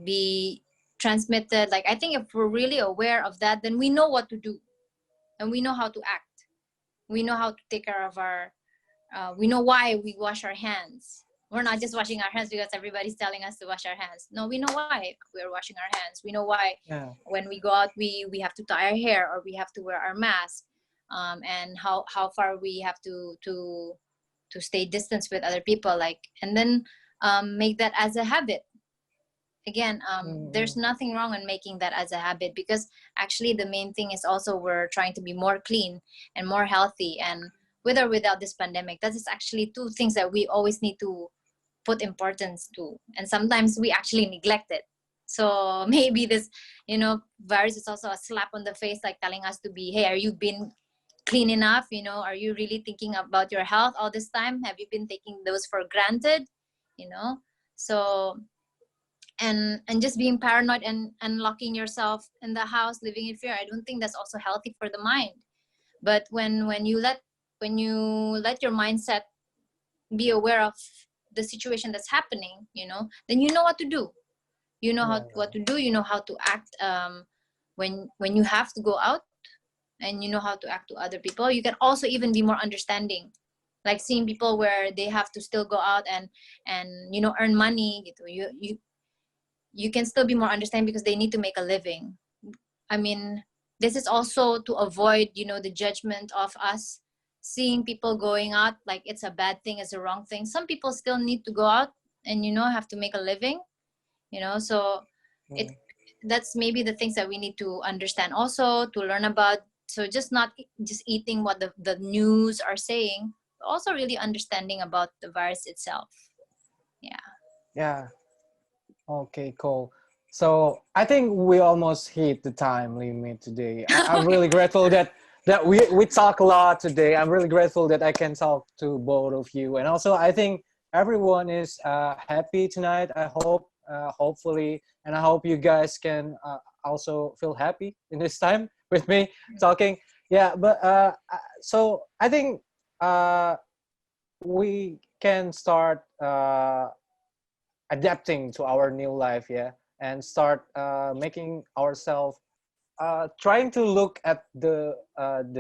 be transmitted. Like I think if we're really aware of that, then we know what to do, and we know how to act. We know how to take care of our. We know why we wash our hands. We're not just washing our hands because everybody's telling us to wash our hands. No, we know why we're washing our hands. We know why when we go out, we have to tie our hair, or we have to wear our mask, and how far we have to stay distance with other people. Like, and then make that as a habit. Again, there's nothing wrong in making that as a habit, because actually the main thing is also we're trying to be more clean and more healthy, and with or without this pandemic, that is actually two things that we always need to put importance to, and sometimes we actually neglect it. So maybe this virus is also a slap on the face, like telling us to be, hey, are you been clean enough? Are you really thinking about your health all this time? Have you been taking those for granted? So and just being paranoid and locking yourself in the house, living in fear, I don't think that's also healthy for the mind. But when you let your mindset be aware of the situation that's happening, then you know what to do. You know what to do. You know how to act when you have to go out, and you know how to act to other people. You can also even be more understanding, like seeing people where they have to still go out and earn money. You can still be more understanding because they need to make a living. I mean, this is also to avoid the judgment of us seeing people going out like it's a bad thing, it's a wrong thing. Some people still need to go out and have to make a living, so that's maybe the things that we need to understand, also to learn about. So just not just eating what the news are saying, but also really understanding about the virus itself. Yeah. Okay, cool. So I think we almost hit the time limit today. I'm really grateful that we talk a lot today. I'm really grateful that I can talk to both of you, and also I think everyone is happy tonight. I hope, hopefully, and I hope you guys can also feel happy in this time with me talking. Yeah, but so I think we can start adapting to our new life, and start making ourselves trying to look at the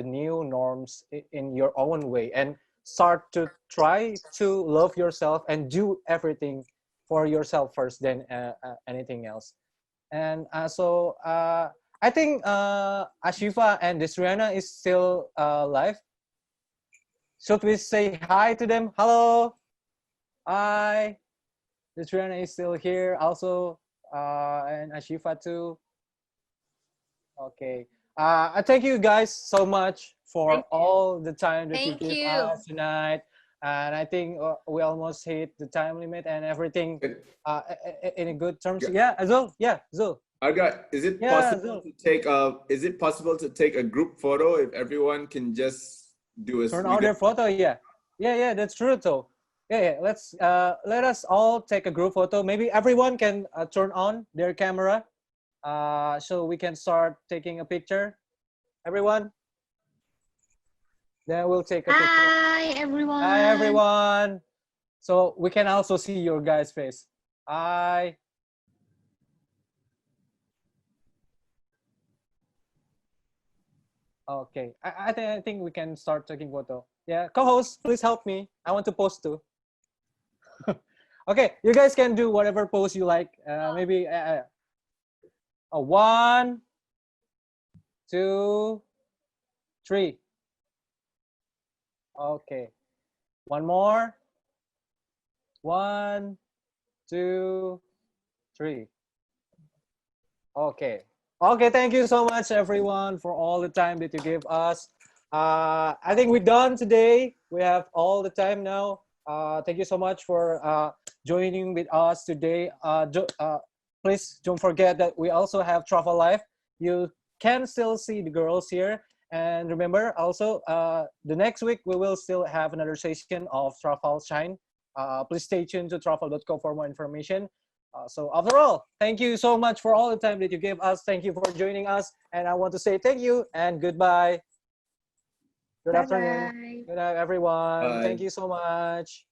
new norms in your own way, and start to try to love yourself and do everything for yourself first than anything else. And so I think Ashifa and Desriana is still live. Should we say hi to them? Hello, hi. Desriana is still here also, and Ashifa too. Okay. I thank you guys so much for all the time that you give us tonight. And I think we almost hit the time limit and everything in a good terms. Yeah, Azul. Yeah, Azul. Is it possible to take a group photo if everyone can just do a turn on their photo? Yeah, that's true though. Yeah. Let us all take a group photo. Maybe everyone can turn on their camera, so we can start taking a picture. Everyone. Then we'll take a picture. Hi, everyone. Hi, everyone. So we can also see your guys' face. Hi. Okay. I think we can start taking photo. Yeah. Co-host, please help me. I want to post too. Okay. You guys can do whatever pose you like. Maybe a 1, 2, 3. Okay. One more. 1, 2, 3. Okay. Okay, thank you so much, everyone, for all the time that you give us. I think we're done today. We have all the time now. Thank you so much for joining with us today. Please don't forget that we also have Travel Life. You can still see the girls here. And remember, also, the next week, we will still have another session of Travel Shine. Please stay tuned to travel.co for more information. So overall, thank you so much for all the time that you gave us. Thank you for joining us. And I want to say thank you and goodbye. Good afternoon. Good night, everyone. Bye. Thank you so much.